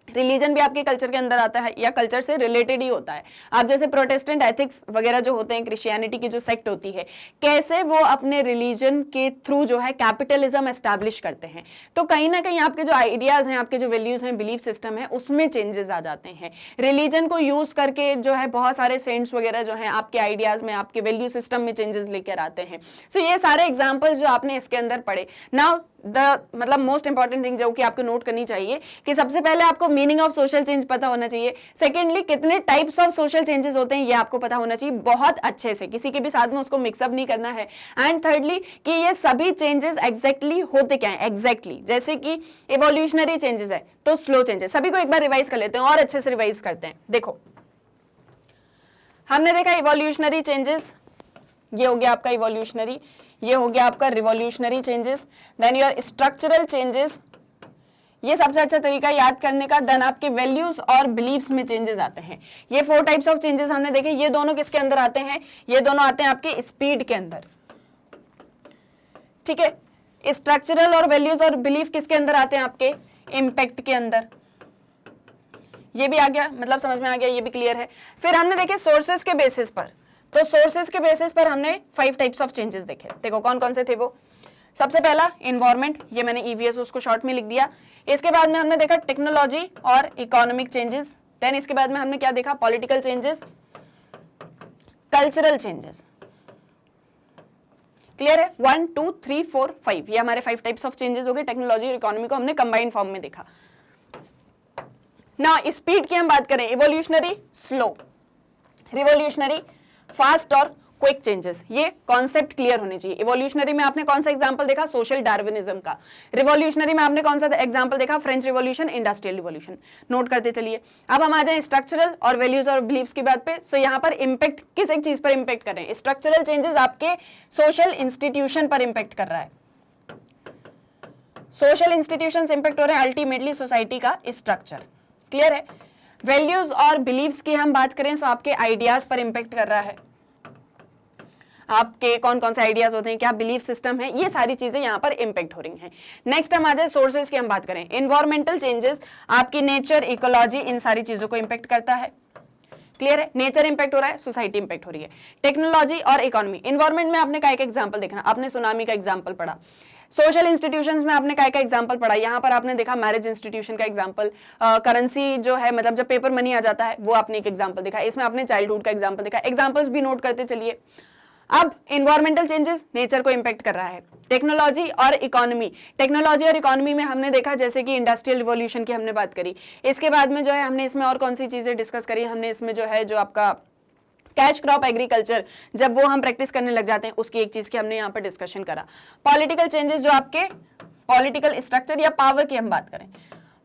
रिलीजन भी आपके कल्चर के अंदर आता है या कल्चर से रिलेटेड ही होता है। आप जैसे प्रोटेस्टेंट एथिक्स वगैरह जो होते हैं, क्रिश्चियनिटी की जो सेक्ट होती है, कैसे वो अपने रिलीजन के थ्रू जो है कैपिटलिज्म एस्टैब्लिश करते हैं, तो कहीं ना कहीं आपके जो आइडियाज हैं, आपके जो वैल्यूज हैं, बिलीफ सिस्टम है, उसमें चेंजेस आ जाते हैं। रिलीजन को यूज करके जो है बहुत सारे सेंट्स वगैरह जो हैं आपके आइडियाज में, आपके वैल्यू सिस्टम में चेंजेस लेकर आते हैं। सो ये सारे एग्जाम्पल्स जो आपने इसके अंदर पढ़े। नाउ मतलब मोस्ट इंपॉर्टेंट थिंग जो कि आपको नोट करनी चाहिए कि सबसे पहले आपको मीनिंग ऑफ सोशल चेंज पता होना चाहिए। सेकेंडली कितने टाइप्स ऑफ सोशल चेंजेस होते हैं ये आपको पता होना चाहिए बहुत अच्छे से, किसी के भी साथ में उसको मिक्सअप नहीं करना है। एंड थर्डली कि ये सभी चेंजेस एग्जैक्टली होते क्या है, एग्जैक्टली जैसे कि इवोल्यूशनरी चेंजेस है तो स्लो चेंजेस। सभी को एक बार रिवाइज कर लेते हैं और अच्छे से रिवाइज करते हैं। देखो हमने देखा इवोल्यूशनरी चेंजेस, ये हो गया आपका इवोल्यूशनरी, ये हो गया आपका revolutionary changes, then your structural changes, ये सबसे अच्छा तरीका याद करने का। देन आपके वैल्यूज और बिलीव्स में चेंजेस आते हैं। ये 4 टाइप्स ऑफ चेंजेस हमने देखे। ये दोनों किसके अंदर आते हैं, ये दोनों आते हैं आपके स्पीड के अंदर, ठीक है। स्ट्रक्चरल और वैल्यूज और बिलीफ किसके अंदर आते हैं, आपके इम्पैक्ट के अंदर। ये भी आ गया, मतलब समझ में आ गया, ये भी क्लियर है। फिर हमने देखे सोर्सेस के बेसिस पर, तो सोर्सेस के बेसिस पर हमने 5 टाइप्स ऑफ चेंजेस देखे। देखो कौन कौन से थे वो। सबसे पहला एनवायरनमेंट, ये मैंने ईवीएस उसको शॉर्ट में लिख दिया। इसके बाद में हमने देखा टेक्नोलॉजी और इकोनॉमिक चेंजेस। देन इसके बाद में हमने क्या देखा, political changes, cultural changes. Clear है? 1 2 3 4 5 ये हमारे 5 टाइप्स ऑफ चेंजेस हो गए। टेक्नोलॉजी और इकोनॉमी को हमने कंबाइंड फॉर्म में देखा। ना स्पीड की हम बात करें, इवोल्यूशनरी स्लो, रिवोल्यूशनरी फास्ट और क्विक चेंजेस। ये कॉन्सेप्ट क्लियर होने चाहिए। इवोल्यूशनरी में आपने कौन सा एग्जांपल देखा, सोशल डार्विनिज्म का। रिवोल्यूशनरी में आपने कौन सा एग्जांपल देखा, French revolution, industrial revolution. Note करते चलिए। अब हम आ जाए स्ट्रक्चरल और वैल्यूज और बिलीव्स की बात पे। सो यहाँ पर इंपैक्ट किस एक चीज पर इंपैक्ट कर रहे हैं, स्ट्रक्चरल चेंजेस आपके सोशल इंस्टीट्यूशन पर इंपैक्ट कर रहा है। सोशल इंस्टीट्यूशंस इंपैक्ट हो रहे हैं अल्टीमेटली सोसाइटी का स्ट्रक्चर। क्लियर है? वैल्यूज और बिलीव्स की हम बात करें तो आपके आइडियाज पर इंपैक्ट कर रहा है। आपके कौन कौन से आइडियाज होते हैं, क्या बिलीफ सिस्टम है, ये सारी चीजें यहाँ पर इंपैक्ट हो रही हैं। नेक्स्ट हम आ जाए सोर्सेज की हम बात करें। इन्वायरमेंटल चेंजेस आपकी नेचर, इकोलॉजी, इन सारी चीजों को इंपैक्ट करता है। क्लियर है, नेचर इंपैक्ट हो रहा है, सोसाइटी इंपैक्ट हो रही है। टेक्नोलॉजी और इकोनॉमी, इन्वायरमेंट में आपने काय का एग्जांपल देखना, आपने सुनामी का एग्जांपल पढ़ा। सोशल इंस्टीट्यूशंस में आपने काय का एग्जांपल पढ़ा, यहाँ पर आपने देखा मैरिज इंस्टीट्यूशन का एग्जांपल, करेंसी जो है मतलब जब पेपर मनी आ जाता है वो आपने एक एग्जांपल देखा, इसमें आपने चाइल्डहुड का एग्जांपल देखा। एग्जांपल्स भी नोट करते चलिए। अब इन्वायरमेंटल चेंजेस नेचर को इंपैक्ट कर रहा है। टेक्नोलॉजी और इकोनॉमी, टेक्नोलॉजी और इकोनॉमी में हमने देखा जैसे कि इंडस्ट्रियल रिवॉल्यूशन की हमने बात करी। इसके बाद में जो है हमने इसमें और कौन सी चीजें डिस्कस करी, हमने इसमें जो है जो आपका कैश क्रॉप एग्रीकल्चर, जब वो हम प्रैक्टिस करने लग जाते हैं उसकी एक चीज की हमने यहाँ पर डिस्कशन करा। पॉलिटिकल चेंजेस, जो आपके पॉलिटिकल स्ट्रक्चर या पावर की हम बात करें,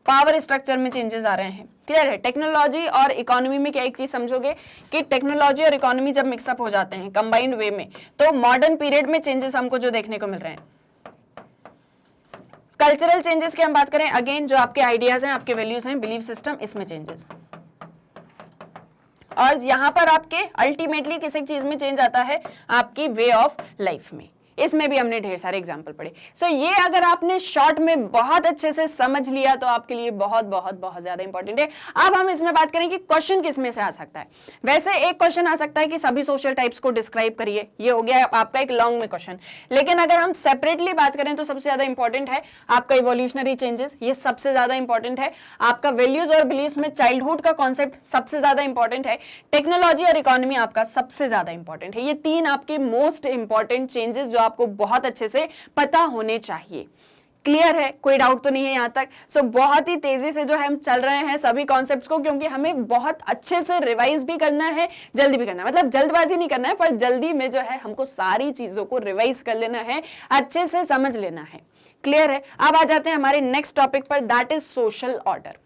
पावर स्ट्रक्चर में चेंजेस आ रहे हैं। क्लियर है, टेक्नोलॉजी और इकोनॉमी में क्या एक चीज समझोगे कि टेक्नोलॉजी और इकोनॉमी जब मिक्सअप हो जाते हैं कंबाइंड वे में, तो मॉडर्न पीरियड में चेंजेस हमको जो देखने को मिल रहे हैं। कल्चरल चेंजेस की हम बात करें, अगेन जो आपके आइडियाज हैं, आपके वैल्यूज हैं, बिलीफ सिस्टम, इसमें चेंजेस। और यहां पर आपके अल्टीमेटली किसी चीज में चेंज आता है, आपकी वे ऑफ लाइफ में। इसमें भी हमने ढेर सारे एग्जाम्पल पढ़े। सो ये अगर आपने शॉर्ट में बहुत अच्छे से समझ लिया तो आपके लिए बहुत बहुत बहुत ज्यादा इंपॉर्टेंट है। अब हम इसमें बात करें कि क्वेश्चन किस में से आ सकता है। वैसे एक क्वेश्चन आ सकता है कि सभी सोशल टाइप्स को डिस्क्राइब करिए, ये हो गया आपका एक लॉन्ग में क्वेश्चन। लेकिन अगर हम सेपरेटली बात करें तो सबसे ज्यादा इंपॉर्टेंट है आपका इवोल्यूशनरी चेंजेस, ये सबसे ज्यादा इंपॉर्टेंट है। आपका वैल्यूज और बिलीव्स में चाइल्डहुड का कॉन्सेप्ट सबसे ज्यादा इंपॉर्टेंट है। टेक्नोलॉजी और इकोनॉमी आपका सबसे ज्यादा इंपॉर्टेंट है। ये तीन आपके मोस्ट इंपॉर्टेंट चेंजेस जो आपको बहुत अच्छे से पता होने चाहिए। क्लियर है, कोई डाउट तो नहीं है यहां तक। सो बहुत ही तेजी से जो है हम चल रहे हैं सभी कॉन्सेप्ट्स को, क्योंकि हमें बहुत अच्छे से रिवाइज भी करना है, जल्दी भी करना है। मतलब जल्दबाजी नहीं करना है, पर जल्दी में जो है हमको सारी चीजों को रिवाइज कर लेना है, अच्छे से समझ लेना है। क्लियर है, अब आ जाते हैं हमारे नेक्स्ट टॉपिक पर, दैट इज सोशल ऑर्डर।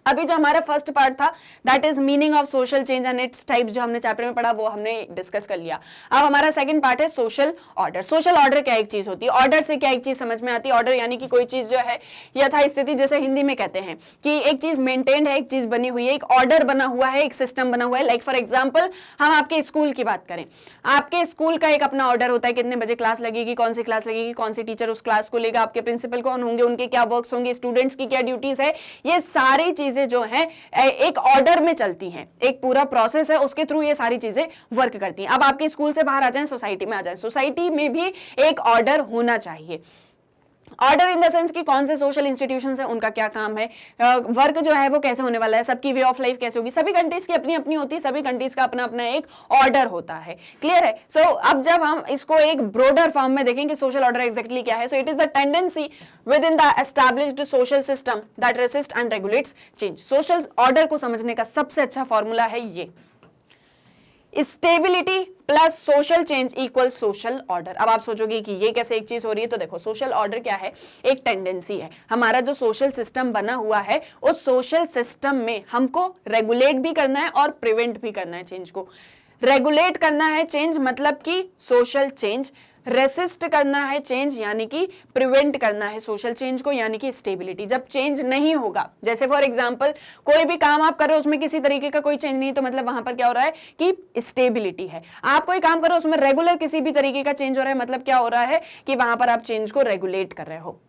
अभी जो हमारा फर्स्ट पार्ट था that is meaning of social change and its types, जो हमने चैप्टर में पढ़ा वो हमने डिस्कस कर लिया। अब हमारा सेकंड पार्ट है सोशल ऑर्डर। सोशल ऑर्डर क्या एक चीज होती है, ऑर्डर से क्या एक चीज समझ में आती है। ऑर्डर यानी कि कोई चीज जो है यथास्थिति, जैसे हिंदी में कहते हैं कि एक चीज मेंटेन्ड है, एक चीज बनी हुई है, एक ऑर्डर बना हुआ है, एक सिस्टम बना हुआ है। लाइक फॉर एग्जाम्पल हम आपके स्कूल की बात करें, आपके स्कूल का एक अपना ऑर्डर होता है, कितने बजे क्लास लगेगी, कौन सी क्लास लगेगी, कौन सी टीचर उस क्लास को लेगा, आपके प्रिंसिपल कौन होंगे, उनके क्या वर्क्स होंगे, स्टूडेंट्स की क्या ड्यूटीज है। ये सारी चीजें जो है एक ऑर्डर में चलती हैं, एक पूरा प्रोसेस है, उसके थ्रू ये सारी चीजें वर्क करती हैं। अब आपके स्कूल से बाहर आ जाएं, सोसाइटी में आ जाएं, सोसाइटी में भी एक ऑर्डर होना चाहिए। ऑर्डर इन द सेंस कि कौन से सोशल इंस्टीट्यूशंस हैं, उनका क्या काम है, वर्क जो है वो कैसे होने वाला है, सबकी वे ऑफ लाइफ कैसे होगी। सभी कंट्रीज की अपनी अपनी होती है, सभी कंट्रीज का अपना अपना एक ऑर्डर होता है। क्लियर है। सो अब जब हम इसको एक ब्रॉडर फॉर्म में देखें कि सोशल ऑर्डर एग्जैक्टली क्या है, so it is the tendency with in the established social system that resist and regulates change. Social order को समझने का सबसे अच्छा फॉर्मूला है ये, stability plus social change equal social order. अब आप सोचोगे कि ये कैसे एक चीज हो रही है, तो देखो सोशल ऑर्डर क्या है, एक टेंडेंसी है। हमारा जो सोशल सिस्टम बना हुआ है उस सोशल सिस्टम में हमको रेगुलेट भी करना है और प्रिवेंट भी करना है चेंज को। रेगुलेट करना है चेंज मतलब कि सोशल चेंज, रेसिस्ट करना है चेंज यानी कि प्रिवेंट करना है सोशल चेंज को, यानी कि स्टेबिलिटी। जब चेंज नहीं होगा, जैसे फॉर एग्जांपल कोई भी काम आप कर रहे हो उसमें किसी तरीके का कोई चेंज नहीं, तो मतलब वहां पर क्या हो रहा है कि स्टेबिलिटी है। आप कोई काम कर रहे हो उसमें रेगुलर किसी भी तरीके का चेंज हो रहा है, मतलब क्या हो रहा है कि वहां पर आप चेंज को रेगुलेट कर रहे हो।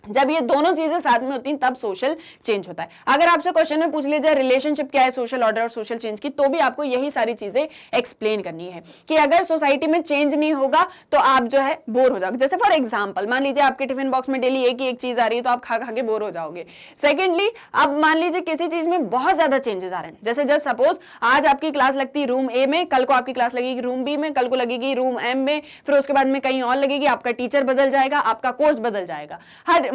जब ये दोनों चीजें साथ में होती हैं तब सोशल चेंज होता है। अगर आपसे क्वेश्चन में पूछ लिया जाए रिलेशनशिप क्या है सोशल ऑर्डर और सोशल चेंज की, तो भी आपको यही सारी चीजें एक्सप्लेन करनी है कि अगर सोसाइटी में चेंज नहीं होगा तो आप जो है बोर हो जाओगे। जैसे फॉर एग्जांपल मान लीजिए आपके टिफिन बॉक्स में डेली एक ही एक चीज आ रही है तो आप खा खा के बोर हो जाओगे। सेकेंडली, अब मान लीजिए किसी चीज में बहुत ज्यादा चेंजेस आ रहे हैं, जैसे जस्ट सपोज आज आपकी क्लास लगती है रूम ए में, कल को आपकी क्लास लगेगी रूम बी में, कल को लगेगी रूम एम में, फिर उसके बाद में कहीं और लगेगी, आपका टीचर बदल जाएगा, आपका कोर्स बदल जाएगा।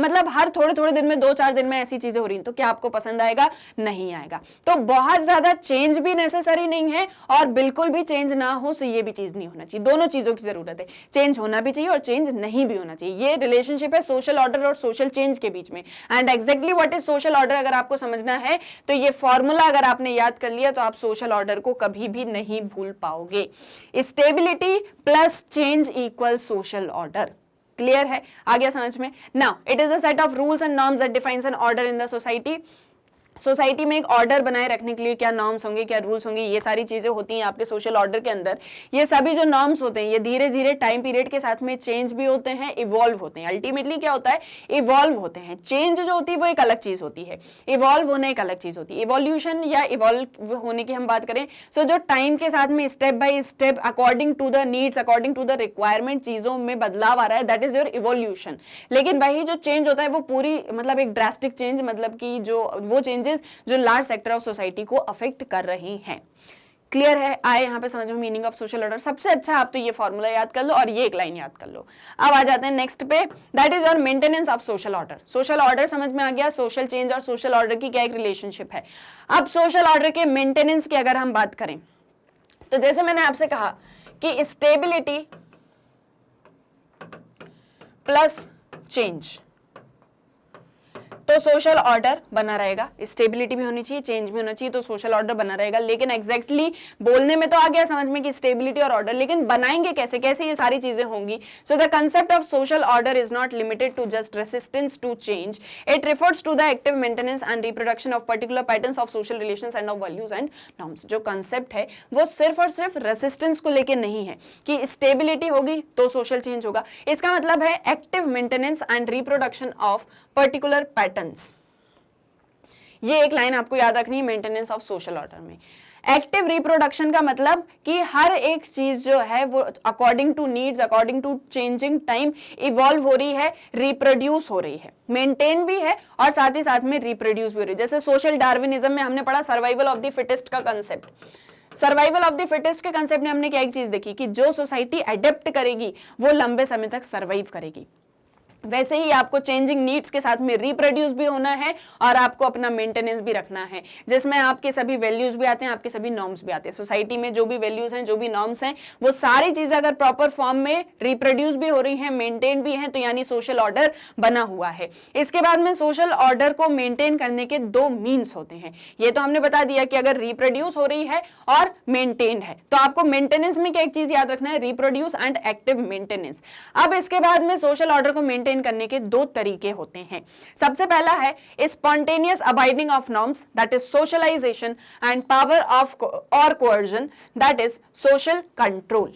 हर थोड़े दिन में 2-4 दिन में ऐसी चीजें हो रही हैं, तो क्या आपको पसंद आएगा? नहीं आएगा। तो बहुत ज्यादा चेंज भी नेसेसरी नहीं है और बिल्कुल भी चेंज ना हो सो ये भी चीज नहीं होना चाहिए। दोनों चीजों की जरूरत है, चेंज होना भी चाहिए और चेंज नहीं भी होना चाहिए। ये रिलेशनशिप है सोशल ऑर्डर और सोशल चेंज के बीच में। And exactly what is social order अगर आपको समझना है तो ये फॉर्मूला अगर आपने याद कर लिया तो आप सोशल ऑर्डर को कभी भी नहीं भूल पाओगे। Stability plus change equal social order. Clear है, आ गया समझ में? Now it is a set of rules and norms that defines N order in the society. Society में एक ऑर्डर बनाए रखने के लिए क्या नॉर्म्स होंगे, क्या रूल्स होंगे, ये सारी चीजें होती हैं आपके सोशल ऑर्डर के अंदर। ये सभी जो नॉर्म्स होते हैं ये धीरे धीरे टाइम पीरियड के साथ में चेंज भी होते हैं, इवॉल्व होते हैं। अल्टीमेटली क्या होता है, इवॉल्व होते हैं। चेंज जो होती है वो एक अलग चीज होती है, इवॉल्व होना एक अलग चीज होती है। इवोल्यूशन या इवॉल्व होने की हम बात करें, सो जो टाइम के साथ में step by step according to the needs, according to the requirement चीजों में बदलाव आ रहा है, दैट इज योर इवोल्यूशन। लेकिन वही जो चेंज होता है वो पूरी मतलब एक ड्रास्टिक चेंज, मतलब कि जो वो चेंजेस जो लार्ज सेक्टर ऑफ सोसाइटी को अफेक्ट कर रही हैं। क्लियर है, आए यहाँ पे समझ में मीनिंग ऑफ सोशल ऑर्डर। सबसे अच्छा आप तो ये फॉर्मूला याद कर लो और ये एक लाइन याद कर लो। अब आ जाते हैं नेक्स्ट पे, that is your maintenance of social order. Social order समझ में आ गया, सोशल चेंज और सोशल ऑर्डर की क्या एक रिलेशनशिप है। अब सोशल ऑर्डर के मेंटेनेंस की अगर हम बात करें तो जैसे मैंने आपसे कहा कि स्टेबिलिटी प्लस चेंज, तो सोशल ऑर्डर बना रहेगा। स्टेबिलिटी भी होनी चाहिए, चेंज भी होना चाहिए, तो सोशल ऑर्डर बना रहेगा। लेकिन एग्जैक्टली बोलने में तो आ गया समझ में कि स्टेबिलिटी और ऑर्डर, लेकिन बनाएंगे कैसे, कैसे ये सारी चीजें होंगी। So the concept of social order is not limited to just resistance to change, it refers to the active maintenance and reproduction of particular patterns of social relations and of values and norms. जो concept है वो सिर्फ और सिर्फ resistance को लेकर नहीं है कि स्टेबिलिटी होगी तो सोशल चेंज होगा। इसका मतलब है active maintenance and reproduction of particular patterns. ये एक लाइन आपको याद रखनी है मेंटेनेंस ऑफ सोशल ऑर्डर में। एक्टिव रिप्रोडक्शन का मतलब कि हर एक चीज जो है वो according to needs, according to changing time evolve हो रही है, रिप्रोड्यूस हो रही है, मेंटेन भी है और साथ ही साथ में रिप्रोड्यूस भी हो रही है। जैसे सोशल डार्विनिज्म में हमने पढ़ा सर्वाइवल ऑफ द फिटेस्ट का concept. Survival of the fittest के कंसेप्ट में हमने क्या एक चीज देखी कि जो सोसाइटी अडेप्ट करेगी वो लंबे समय तक सर्वाइव करेगी। वैसे ही आपको चेंजिंग नीड्स के साथ में रिप्रोड्यूस भी होना है और आपको अपना मेंटेनेंस भी रखना है, जिसमें आपके सभी वैल्यूज भी आते हैं, आपके सभी नॉर्म्स भी आते हैं। सोसाइटी में जो भी वैल्यूज हैं, जो भी नॉर्म्स हैं, वो सारी चीजें अगर प्रॉपर फॉर्म में रिप्रोड्यूस भी हो रही हैं, मेंटेन भी हैं, तो यानी सोशल ऑर्डर बना हुआ है। इसके बाद में सोशल ऑर्डर को मेंटेन करने के दो मीन्स होते हैं। ये तो हमने बता दिया कि अगर रिप्रोड्यूस हो रही है और मेंटेन है, तो आपको मेंटेनेंस में क्या एक चीज याद रखना है, रिप्रोड्यूस एंड एक्टिव मेंटेनेंस। अब इसके बाद में सोशल ऑर्डर को मेंटेन करने के दो तरीके होते हैं। सबसे पहला है spontaneous abiding of norms, that is socialisation, and power of और coercion, that is social control.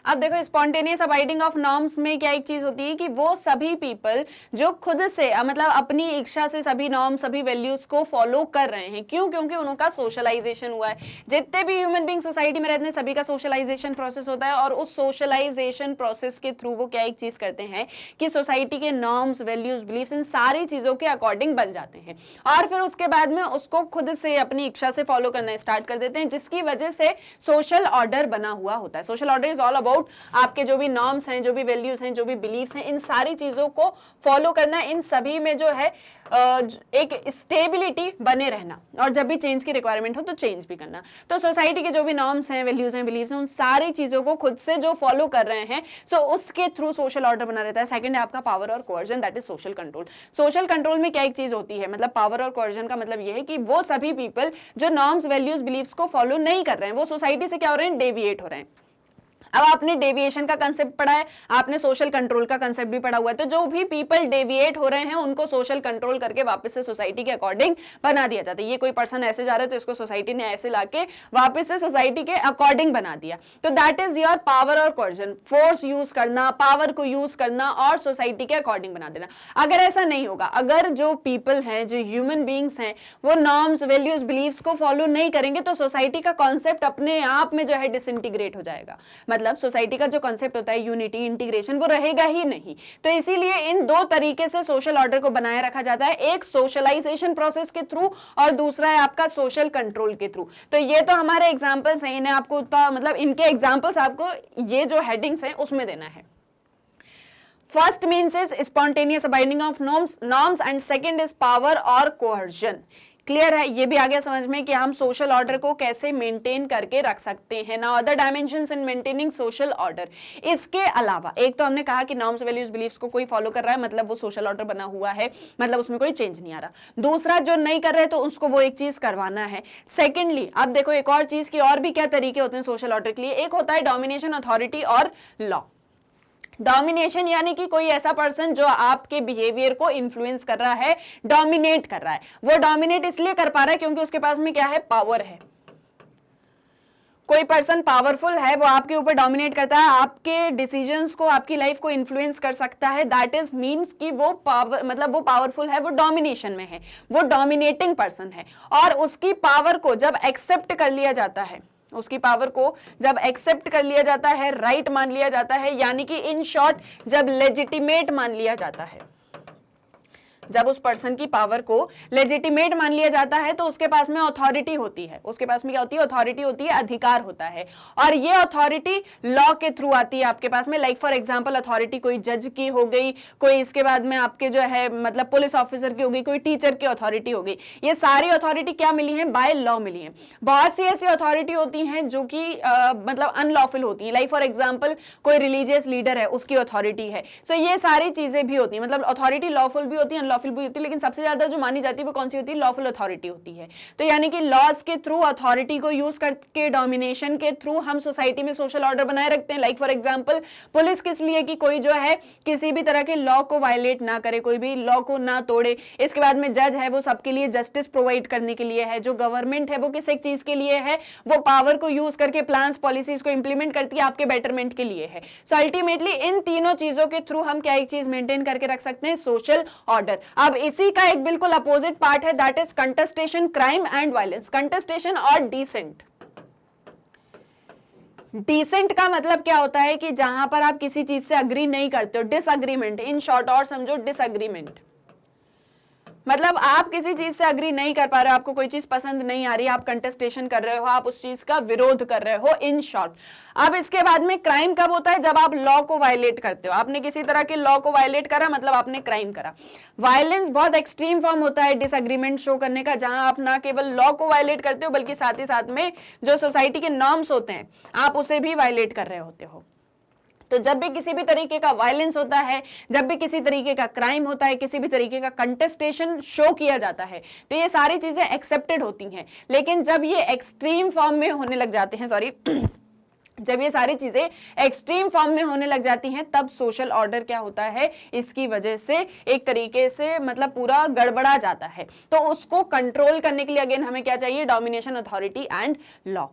अब देखो स्पॉन्टेनियस अबाइडिंग ऑफ नॉर्म्स में क्या एक चीज होती है कि वो सभी पीपल जो खुद से मतलब अपनी इच्छा से सभी नॉर्म, सभी वैल्यूज को फॉलो कर रहे हैं। क्यों? क्योंकि उनका सोशलाइजेशन हुआ है। जितने भी ह्यूमन बीइंग सोसाइटी में रहते हैं सभी का सोशलाइजेशन प्रोसेस होता है और उस सोशलाइजेशन प्रोसेस के थ्रू वो क्या एक चीज करते हैं कि सोसाइटी के नॉर्म्स, वैल्यूज, बिलीफ्स इन सारी चीजों के अकॉर्डिंग बन जाते हैं और फिर उसके बाद में उसको खुद से अपनी इच्छा से फॉलो करना स्टार्ट कर देते हैं, जिसकी वजह से सोशल ऑर्डर बना हुआ होता है। Social order is all about आपके जो भी नॉर्म्स हैं, जो भी वैल्यूज हैं, जो भी बिलीव्स हैं, इन सारी चीजों को फॉलो करना, इन सभी में जो है एक स्टेबिलिटी बने रहना और जब भी चेंज की रिक्वायरमेंट हो तो चेंज भी करना। तो सोसाइटी के जो भी नॉर्म्स हैं, वैल्यूज हैं, बिलीव्स हैं, उन सारी चीजों को खुद से जो फॉलो कर रहे हैं, सो उसके थ्रू सोशल ऑर्डर बना रहता है। सेकंड है आपका पावर और coercion, that is social control. Social control में क्या एक चीज होती है, मतलब पावर और कोअर्जन का मतलब यह है कि वो सभी पीपल जो नॉर्म्स, वैल्यूज, बिलीव्स को फॉलो नहीं कर रहे हैं, वो सोसाइटी से क्या हो रहे हैं, डेविएट हो रहे हैं। अब आपने डेविएशन का कंसेप्ट पढ़ा है, आपने सोशल कंट्रोल का कंसेप्ट भी पढ़ा हुआ है। तो जो भी पीपल डेविएट हो रहे हैं उनको सोशल कंट्रोल करके वापस से सोसाइटी के अकॉर्डिंग बना दिया जाता है। ये कोई पर्सन ऐसे जा रहा है तो इसको सोसाइटी ने ऐसे लाके वापस से सोसाइटी के अकॉर्डिंग बना दिया। तो दैट इज योर पावर और कोअर्जन, फोर्स यूज करना, पावर को यूज करना और सोसाइटी के अकॉर्डिंग बना देना। अगर ऐसा नहीं होगा, अगर जो पीपल हैं, जो ह्यूमन बींग्स हैं, वो नॉर्म्स, वैल्यूज, बिलीव्स को फॉलो नहीं करेंगे तो सोसाइटी का कॉन्सेप्ट अपने आप में जो है डिसइंटीग्रेट हो जाएगा। मतलब सोसाइटी का जो कांसेप्ट होता है यूनिटी, इंटीग्रेशन, वो रहेगा ही नहीं। तो इसीलिए इन दो तरीके से सोशल ऑर्डर को बनाए रखा जाता है, एक सोशलाइजेशन प्रोसेस के थ्रू और दूसरा है आपका सोशल कंट्रोल के थ्रू। तो ये तो हमारे एग्जांपल्स हैं, इन्हें आपको मतलब इनके एग्जांपल्स आपको ये जो हेडिंग्स हैं उसमें देना है। First means is spontaneous abiding of norms and second is power और कोअर्जन। क्लियर है, ये भी आ गया समझ में कि हम सोशल ऑर्डर को कैसे मेंटेन करके रख सकते हैं। Now other dimensions in maintaining social order. इसके अलावा एक तो हमने कहा कि नॉर्म्स, वैल्यूज, बिलीफ्स को कोई फॉलो कर रहा है मतलब वो सोशल ऑर्डर बना हुआ है, मतलब उसमें कोई चेंज नहीं आ रहा। दूसरा, जो नहीं कर रहे तो उसको वो एक चीज करवाना है। सेकेंडली, अब देखो एक और चीज की और भी क्या तरीके होते हैं सोशल ऑर्डर के लिए। एक होता है डोमिनेशन, अथॉरिटी और लॉ। डोमिनेशन यानी कि कोई ऐसा पर्सन जो आपके बिहेवियर को इन्फ्लुएंस कर रहा है, डोमिनेट कर रहा है। वो डोमिनेट इसलिए कर पा रहा है क्योंकि उसके पास में क्या है, पावर है। कोई पर्सन पावरफुल है, वो आपके ऊपर डोमिनेट करता है, आपके डिसीजंस को, आपकी लाइफ को इन्फ्लुएंस कर सकता है। दैट इज मीन्स कि वो पावर, मतलब वो पावरफुल है, वो डोमिनेशन में है, वो डोमिनेटिंग पर्सन है। और उसकी पावर को जब एक्सेप्ट कर लिया जाता है, उसकी पावर को जब एक्सेप्ट कर लिया जाता है, राइट मान लिया जाता है, यानी कि इन शॉर्ट जब लेजिटिमेट मान लिया जाता है, जब उस पर्सन की पावर को लेजिटिमेट मान लिया जाता है, तो उसके पास में अथॉरिटी होती है। उसके पास में क्या होती है, अथॉरिटी होती है, अधिकार होता है। और ये अथॉरिटी लॉ के थ्रू आती है आपके पास में। लाइक फॉर एग्जांपल अथॉरिटी कोई जज की हो गई, कोई इसके बाद में आपके जो है मतलब पुलिस ऑफिसर की हो गई, कोई टीचर की अथॉरिटी हो गई। ये सारी अथॉरिटी क्या मिली है, बाय लॉ मिली है। बहुत सी ऐसी अथॉरिटी होती हैं जो कि मतलब अनलॉफुल होती है। लाइक फॉर एग्जाम्पल कोई रिलीजियस लीडर है, उसकी अथॉरिटी है। सो ये सारी चीजें भी होती है, मतलब अथॉरिटी लॉफुल भी होती है, अनलॉफुल भी होती है, लेकिन सबसे ज्यादा जो मानी जाती है वो कौन सी होती है, लॉफुल अथॉरिटी होती है। तो यानी कि लॉज के थ्रू, अथॉरिटी को यूज करके, डोमिनेशन के थ्रू हम सोसाइटी में सोशल ऑर्डर बनाए रखते हैं। लाइक फॉर एग्जांपल पुलिस किस लिए, कि कोई जो है किसी भी तरह के लॉ को वायलेट ना करे, कोई भी लॉ को ना तोड़े। इसके बाद में जज है, वो सबके लिए जस्टिस प्रोवाइड करने के लिए है। जो गवर्नमेंट है वो किस एक चीज के लिए है, वो पावर को यूज करके प्लान्स, पॉलिसीज को इंप्लीमेंट करती है, आपके बेटरमेंट के लिए है। सो अल्टीमेटली इन तीनों चीजों के थ्रू हम क्या एक चीज मेंटेन करके रख सकते हैं, सोशल ऑर्डर। अब इसी का एक बिल्कुल अपोजिट पार्ट है, that is contestation, crime and violence. Contestation और डिसेंट। डिसेंट का मतलब क्या होता है कि जहां पर आप किसी चीज से अग्री नहीं करते हो, डिसएग्रीमेंट इन शॉर्ट, और समझो डिसएग्रीमेंट मतलब आप किसी चीज से अग्री नहीं कर पा रहे हो, आपको कोई चीज पसंद नहीं आ रही, आप कंटेस्टेशन कर रहे हो, आप उस चीज का विरोध कर रहे हो, इन शॉर्ट। अब इसके बाद में क्राइम कब होता है, जब आप लॉ को वायलेट करते हो। आपने किसी तरह के लॉ को वायलेट करा, मतलब आपने क्राइम करा। वायलेंस बहुत एक्सट्रीम फॉर्म होता है डिसएग्रीमेंट शो करने का, जहां आप ना केवल लॉ को वायलेट करते हो, बल्कि साथ ही साथ में जो सोसाइटी के नॉर्म्स होते हैं, आप उसे भी वायलेट कर रहे होते हो। तो जब भी किसी भी तरीके का वायलेंस होता है, जब भी किसी तरीके का क्राइम होता है, किसी भी तरीके का कंटेस्टेशन शो किया जाता है, तो ये सारी चीजें एक्सेप्टेड होती हैं। लेकिन जब ये एक्सट्रीम फॉर्म में होने लग जाते हैं, जब ये सारी चीजें एक्सट्रीम फॉर्म में होने लग जाती हैं, तब सोशल ऑर्डर क्या होता है, इसकी वजह से एक तरीके से मतलब पूरा गड़बड़ा जाता है। तो उसको कंट्रोल करने के लिए अगेन हमें क्या चाहिए, domination, authority and law.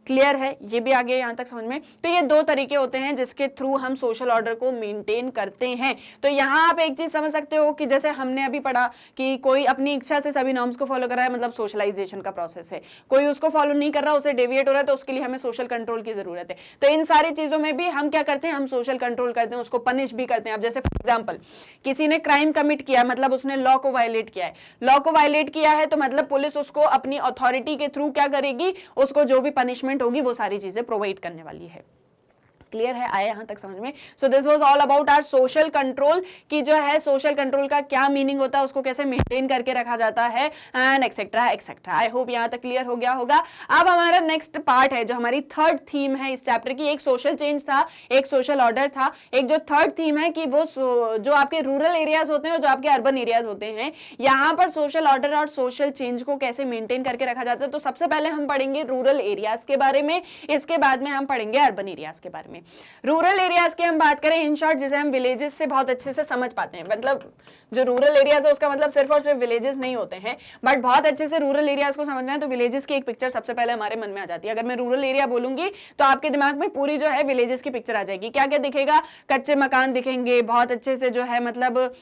Clear है, ये भी आ गया यहां तक समझ में। तो ये दो तरीके होते हैं जिसके थ्रू हम सोशल ऑर्डर को मेंटेन करते हैं। तो यहां आप एक चीज समझ सकते हो कि जैसे हमने अभी पढ़ा कि कोई अपनी इच्छा से सभी नॉर्म्स को फॉलो कर रहा है, मतलब सोशलाइजेशन का प्रोसेस है। कोई उसको फॉलो नहीं कर रहा, उसे डेविएट हो रहा है, तो उसके लिए हमें सोशल कंट्रोल की जरूरत है। तो इन सारी चीजों में भी हम क्या करते हैं, हम सोशल कंट्रोल करते हैं, उसको पनिश भी करते हैं। अब जैसे फॉर एग्जाम्पल किसी ने क्राइम कमिट किया, मतलब उसने लॉ को वायलेट किया है। लॉ को वायलेट किया है तो मतलब पुलिस उसको अपनी अथॉरिटी के थ्रू क्या करेगी, उसको जो भी पनिशमेंट होगी वो सारी चीजें प्रोवाइड करने वाली है। क्लियर है, आया यहां तक समझ में। So this was all about our social control, कि जो है सोशल कंट्रोल का क्या मीनिंग होता है, उसको कैसे मेंटेन करके रखा जाता है, and etcetera etcetera. I hope यहां तक क्लियर हो गया होगा। अब हमारा नेक्स्ट पार्ट है, जो हमारी थर्ड थीम है इस चैप्टर की। एक सोशल चेंज था, एक सोशल ऑर्डर था, एक जो थर्ड थीम है कि वो जो आपके रूरल एरियाज होते हैं और जो आपके अर्बन एरियाज होते हैं, यहाँ पर सोशल ऑर्डर और सोशल चेंज को कैसे मेंटेन करके रखा जाता है। तो सबसे पहले हम पढ़ेंगे रूरल एरियाज के बारे में, इसके बाद में हम पढ़ेंगे अर्बन एरियाज के बारे में। रूरल एरियाज की हम बात करें इन शॉर्ट, जिसे हम विलेजेस से बहुत अच्छे से समझ पाते हैं। मतलब जो रूरल एरियाज है उसका मतलब सिर्फ और सिर्फ विलेजेस नहीं होते हैं, बट बहुत अच्छे से रूरल एरियाज को समझना है तो विलेजेस की एक पिक्चर सबसे पहले हमारे मन में आ जाती है। अगर मैं रूरल एरिया बोलूंगी तो आपके दिमाग में पूरी जो है विलेजेस की पिक्चर आ जाएगी। क्या क्या दिखेगा, कच्चे मकान दिखेंगे, बहुत अच्छे से जो है मतलब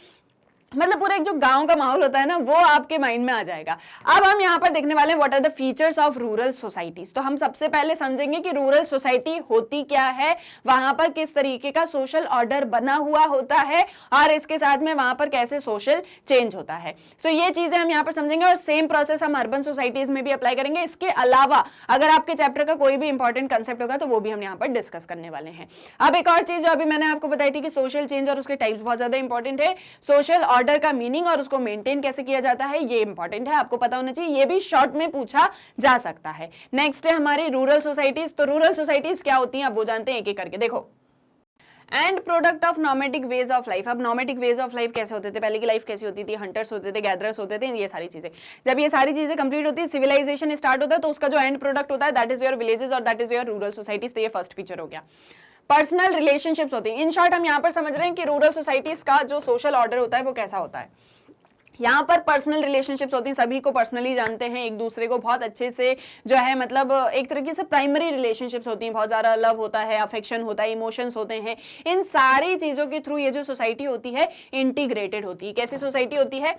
पूरा एक जो गांव का माहौल होता है ना, वो आपके माइंड में आ जाएगा। अब हम यहाँ पर देखने वाले what are the features of rural societies. तो हम सबसे पहले समझेंगे कि रूरल सोसाइटी होती क्या है, वहां पर किस तरीके का सोशल ऑर्डर बना हुआ होता है, और इसके साथ में वहां पर कैसे सोशल चेंज होता है। सो ये चीजें हम यहाँ पर समझेंगे, और सेम प्रोसेस हम अर्बन सोसाइटीज में भी अप्लाई करेंगे। इसके अलावा अगर आपके चैप्टर का कोई भी इंपॉर्टेंट कंसेप्ट होगा तो वो भी हम यहाँ पर डिस्कस करने वाले हैं। अब एक और चीज जो अभी मैंने आपको बताई थी कि सोशल चेंज और उसके टाइप्स बहुत ज्यादा इंपॉर्टेंट है। सोशल ऑर्डर का मीनिंग और उसको मेंटेन कैसे किया जाता है, ये इंपॉर्टेंट है, आपको पता होना चाहिए। ये भी शॉर्ट में पूछा जा सकता है। नेक्स्ट है हमारी रूरल सोसाइटीज। तो रूरल सोसाइटीज क्या होती हैं, अब वो जानते हैं एक एक करके। देखो, एंड प्रोडक्ट ऑफ नॉमेटिक वेज ऑफ लाइफ। अब नॉमेटिक वेज ऑफ लाइफ कैसे होते थे, पहले की लाइफ कैसी होती थी, हंटर्स होते थे, गैदरर्स होते थे, ये सारी चीजें। जब ये सारी चीजें कंप्लीट होती है, सिविलाइजेशन स्टार्ट होता है, तो उसका जो एंड प्रोडक्ट होता है दैट इज योर विलेजेस और that is your rural societies. तो ये फर्स्ट फीचर हो गया। पर्सनल रिलेशनशिप्स होती हैं। इन शॉर्ट हम यहाँ पर समझ रहे हैं कि रूरल सोसाइटीज का जो सोशल ऑर्डर होता है वो कैसा होता है। यहाँ पर पर्सनल रिलेशनशिप्स होती हैं, सभी को पर्सनली जानते हैं, एक दूसरे को बहुत अच्छे से जो है मतलब एक तरीके से प्राइमरी रिलेशनशिप्स होती हैं, बहुत ज़्यादा लव होता है, अफेक्शन होता है, इमोशंस होते हैं। इन सारी चीज़ों के थ्रू ये जो सोसाइटी होती है इंटीग्रेटेड होती है। कैसी सोसाइटी होती है?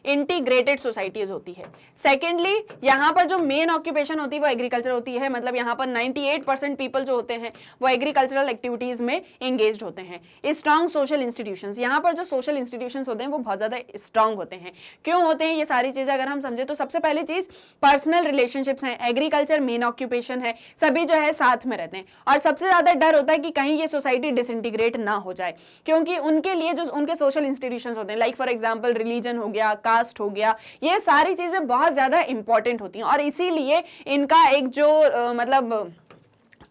इंटीग्रेटेड सोसाइटीज होती है। सेकेंडली यहाँ पर जो मेन ऑक्यूपेशन होती है वो एग्रीकल्चर होती है, मतलब यहाँ पर 98% पीपल जो होते हैं वो एग्रीकल्चरल एक्टिविटीज में एंगेज्ड होते हैं। स्ट्रॉन्ग सोशल इंस्टीट्यूशंस, यहाँ पर जो सोशल इंस्टीट्यूशंस होते हैं वो बहुत ज़्यादा स्ट्रॉन्ग होते हैं। क्यों होते हैं ये सारी चीज़ें अगर हम समझे तो सबसे पहली चीज़ पर्सनल रिलेशनशिप्स हैं, एग्रीकल्चर मेन ऑक्यूपेशन है, सभी जो है साथ में रहते हैं। और सबसे ज़्यादा डर होता है कि कहीं ये सोसाइटी डिसइंटीग्रेट ना हो जाए, क्योंकि उनके लिए जो उनके सोशल इंस्टीट्यूशंस होते हैं, लाइक फॉर एग्जाम्पल रिलीजन हो गया, कास्ट हो गया, ये सारी चीजें बहुत ज्यादा इंपॉर्टेंट होती हैं। और इसीलिए इनका एक जो मतलब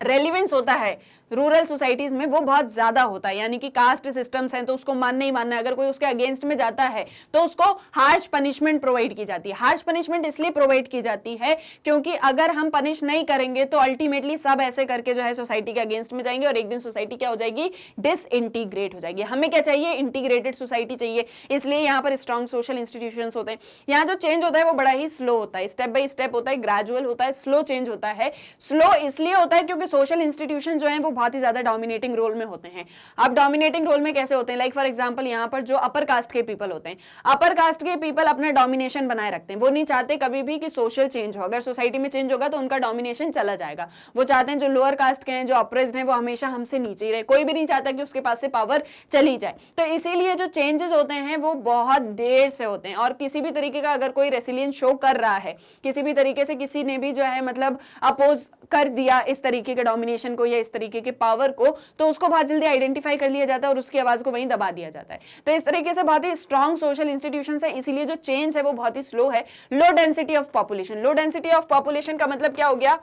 रेलिवेंस होता है रूरल सोसाइटीज में वो बहुत ज्यादा होता है। यानी कि कास्ट सिस्टम्स हैं तो उसको मानना ही मानना है, अगर कोई उसके अगेंस्ट में जाता है तो उसको हार्श पनिशमेंट प्रोवाइड की जाती है। हार्श पनिशमेंट इसलिए प्रोवाइड की जाती है क्योंकि अगर हम पनिश नहीं करेंगे तो अल्टीमेटली सब ऐसे करके जो है सोसाइटी के अगेंस्ट में जाएंगे और एक दिन सोसाइटी क्या हो जाएगी? डिसइंटीग्रेट हो जाएगी। हमें क्या चाहिए? इंटीग्रेटेड सोसाइटी चाहिए। इसलिए यहाँ पर स्ट्रॉन्ग सोशल इंस्टीट्यूशंस होते हैं। यहाँ जो चेंज होता है वो बड़ा ही स्लो होता है, स्टेप बाय स्टेप होता है, ग्रेजुअल होता है, स्लो चेंज होता है। स्लो इसलिए होता है क्योंकि सोशल इंस्टीट्यूशन जो है वो बहुत ही ज्यादा डोमिनेटिंग रोल में होते हैं। अब डोमिनेटिंग रोल में कैसे होते हैं? लाइक फॉर एग्जांपल यहाँ पर जो अपर कास्ट के पीपल होते हैं, अपर कास्ट के पीपल अपना डोमिनेशन बनाए रखते हैं। वो नहीं चाहते कभी भी कि सोशल चेंज हो, अगर सोसाइटी में चेंज होगा तो उनका डोमिनेशन चला जाएगा। वो चाहते हैं जो लोअर कास्ट के हैं, जो अप्रेस्ड हैं, वो हमेशा हमसे नीचे ही रहे। कोई भी नहीं चाहता कि उसके पास से पावर चली जाए। तो इसीलिए जो चेंजेस होते हैं वो बहुत देर से होते हैं। और किसी भी तरीके का अगर कोई रेसिलियंस शो कर रहा है, किसी भी तरीके से किसी ने भी जो है मतलब अपोज कर दिया इस तरीके के डोमिनेशन को या इस तरीके के पावर को, तो उसको बहुत जल्दी आइडेंटिफाई कर लिया जाता है और उसकी आवाज को वहीं दबा दिया जाता है। तो इस तरीके से बहुत ही स्ट्रॉन्ग सोशल इंस्टीट्यूशंस है, इसीलिए जो चेंज है वो बहुत ही स्लो है। Low density of population, low density of population का मतलब क्या हो गया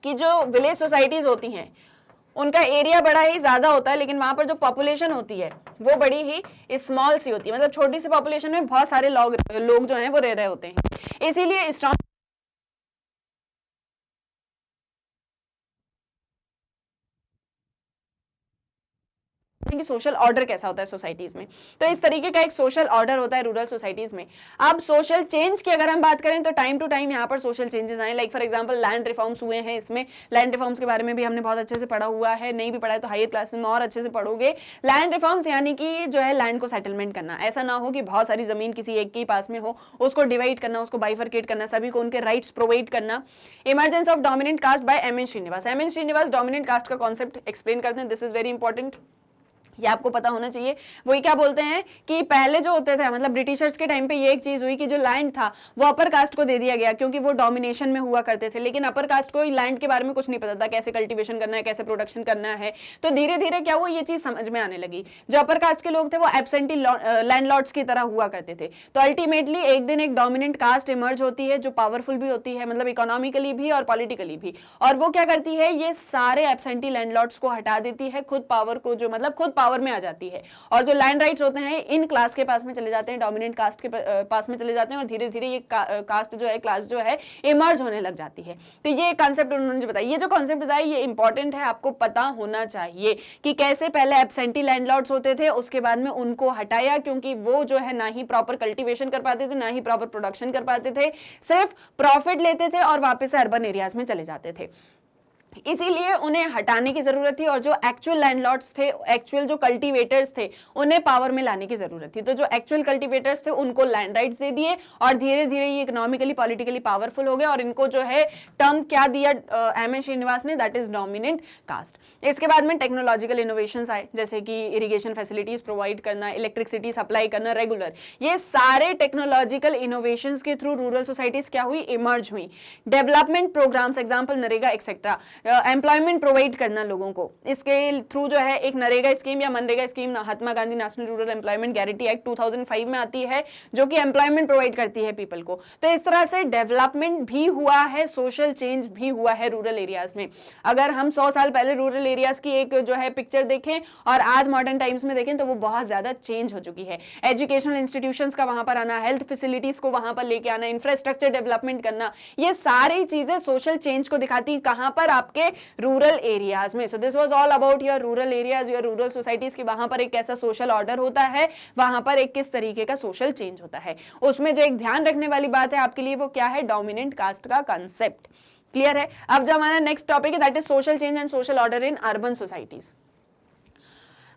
कि जो विलेज सोसाइटीज होती हैं उनका एरिया बड़ा ही ज्यादा होता है, लेकिन वहां पर जो पॉपुलेशन होती है वो बड़ी ही स्मॉल सी होती है, मतलब छोटी सी पॉपुलेशन में बहुत सारे लोग जो हैं वो रह रहे होते हैं। इसीलिए स्ट्रॉन्ग कि सोशल ऑर्डर कैसा होता है सोसाइटीज में। तो इस तरीके का एक सोशल ऑर्डर होता है रूरल सोसाइटीज में। अब सोशल चेंज की अगर हम बात करें तो टाइम टू टाइम यहाँ पर सोशल चेंजेस आए, like for example land reforms हुए हैं। इसमें लैंड रिफॉर्म्स के बारे में भी हमने बहुत अच्छे से पढ़ा हुआ है, नहीं भी पढ़ा है तो हायर क्लासेस में और अच्छे से पढ़ोगे। लैंड रिफॉर्म्स यानी कि जो है लैंड को सेटलमेंट करना, ऐसा ना हो कि बहुत सारी जमीन किसी एक के पास में हो, उसको डिवाइड करना, उसको बाइफरकेट करना, सभी को उनके राइट्स प्रोवाइड करना। Emergence of dominant caste by M N Srinivas. M N Srinivas dominant caste का कॉन्सेप्ट एक्सप्लेन करते हैं, दिस इज वेरी इंपॉर्टेंट, ये आपको पता होना चाहिए। वही क्या बोलते हैं कि पहले जो होते थे मतलब ब्रिटिशर्स के टाइम पे ये एक चीज हुई कि जो लैंड था वो अपर कास्ट को दे दिया गया क्योंकि वो डोमिनेशन में हुआ करते थे, लेकिन अपर कास्ट को लैंड के बारे में कुछ नहीं पता था, कैसे कल्टीवेशन करना है, कैसे प्रोडक्शन करना है। तो धीरे धीरे क्या हुआ, ये चीज समझ में आने लगी। जो अपर कास्ट के लोग थे वो एब्सेंटी लैंडलॉर्ड्स की तरह हुआ करते थे। तो अल्टीमेटली एक दिन एक डोमिनेंट कास्ट इमर्ज होती है जो पावरफुल भी होती है, मतलब इकोनॉमिकली भी और पॉलिटिकली भी, और वो क्या करती है, ये सारे एब्सेंटी लैंडलॉर्ड्स को हटा देती है, खुद पावर को जो मतलब खुद पावर में आ जाती है। और जो लैंड राइट्स होते हैं इन क्लास के पास में चले जाते हैं, डोमिनेंट कास्ट के पास में चले जाते हैं, और धीरे धीरे ये कास्ट जो है, क्लास जो है इमर्ज होने लग जाती है। तो ये कॉन्सेप्ट उन्होंने जो बताया, ये जो कॉन्सेप्ट बताया ये इंपॉर्टेंट है, आपको पता होना चाहिए कि कैसे पहले एब्सेंटी लैंडलॉर्ड्स होते थे, उसके बाद में उनको हटाया क्योंकि वो जो है ना ही प्रॉपर कल्टीवेशन कर पाते थे, ना ही प्रॉपर प्रोडक्शन कर पाते थे, सिर्फ प्रॉफिट लेते थे और वापस से अर्बन एरियाज में चले जाते थे। इसीलिए उन्हें हटाने की जरूरत थी और जो एक्चुअल लैंडलॉर्ड्स थे, एक्चुअल जो कल्टीवेटर्स थे, उन्हें पावर में लाने की जरूरत थी। तो जो एक्चुअल कल्टीवेटर्स थे उनको लैंड राइट्स दे दिए और धीरे धीरे ये इकोनॉमिकली पॉलिटिकली पावरफुल हो गए और इनको जो है टर्म क्या दिया एम एन श्रीनिवास ने, दैट इज डोमिनेंट कास्ट। इसके बाद में टेक्नोलॉजिकल इनोवेशंस आए, जैसे कि इरिगेशन फैसिलिटीज प्रोवाइड करना, इलेक्ट्रिसिटी सप्लाई करना रेगुलर, ये सारे टेक्नोलॉजिकल इनोवेशंस के थ्रू रूरल सोसाइटीज क्या हुई, इमर्ज हुई। Development programmes, example NREGA etcetera, employment provide करना लोगों को, इसके थ्रू जो है एक नरेगा स्कीम या MNREGA scheme, Mahatma Gandhi national rural employment guarantee act 2005 में आती है, जो कि एम्प्लॉयमेंट प्रोवाइड करती है पीपल को। तो इस तरह से डेवलपमेंट भी हुआ है, सोशल चेंज भी हुआ है रूरल एरियाज में। अगर हम 100 साल पहले रूरल एरियाज की एक जो है पिक्चर देखें और आज मॉडर्न टाइम्स में देखें तो वो बहुत ज्यादा चेंज हो चुकी है। एजुकेशनल इंस्टीट्यूशंस का वहां पर आना, हेल्थ फैसिलिटीज को वहां पर लेके आना, इंफ्रास्ट्रक्चर डेवलपमेंट करना, ये सारी चीजें सोशल चेंज को दिखाती है। कहां पर आपके आपके रूरल एरियाज में। So this was all about your rural areas, your rural societies की वहां पर एक कैसा सोशल ऑर्डर होता है, वहां पर एक किस तरीके का सोशल चेंज होता है। उसमें जो एक ध्यान रखने वाली बात है आपके लिए वो क्या है, डोमिनेंट कास्ट का कंसेप्ट। क्लियर है। अब जो हमारा नेक्स्ट टॉपिक है that is social change and social order in urban societies.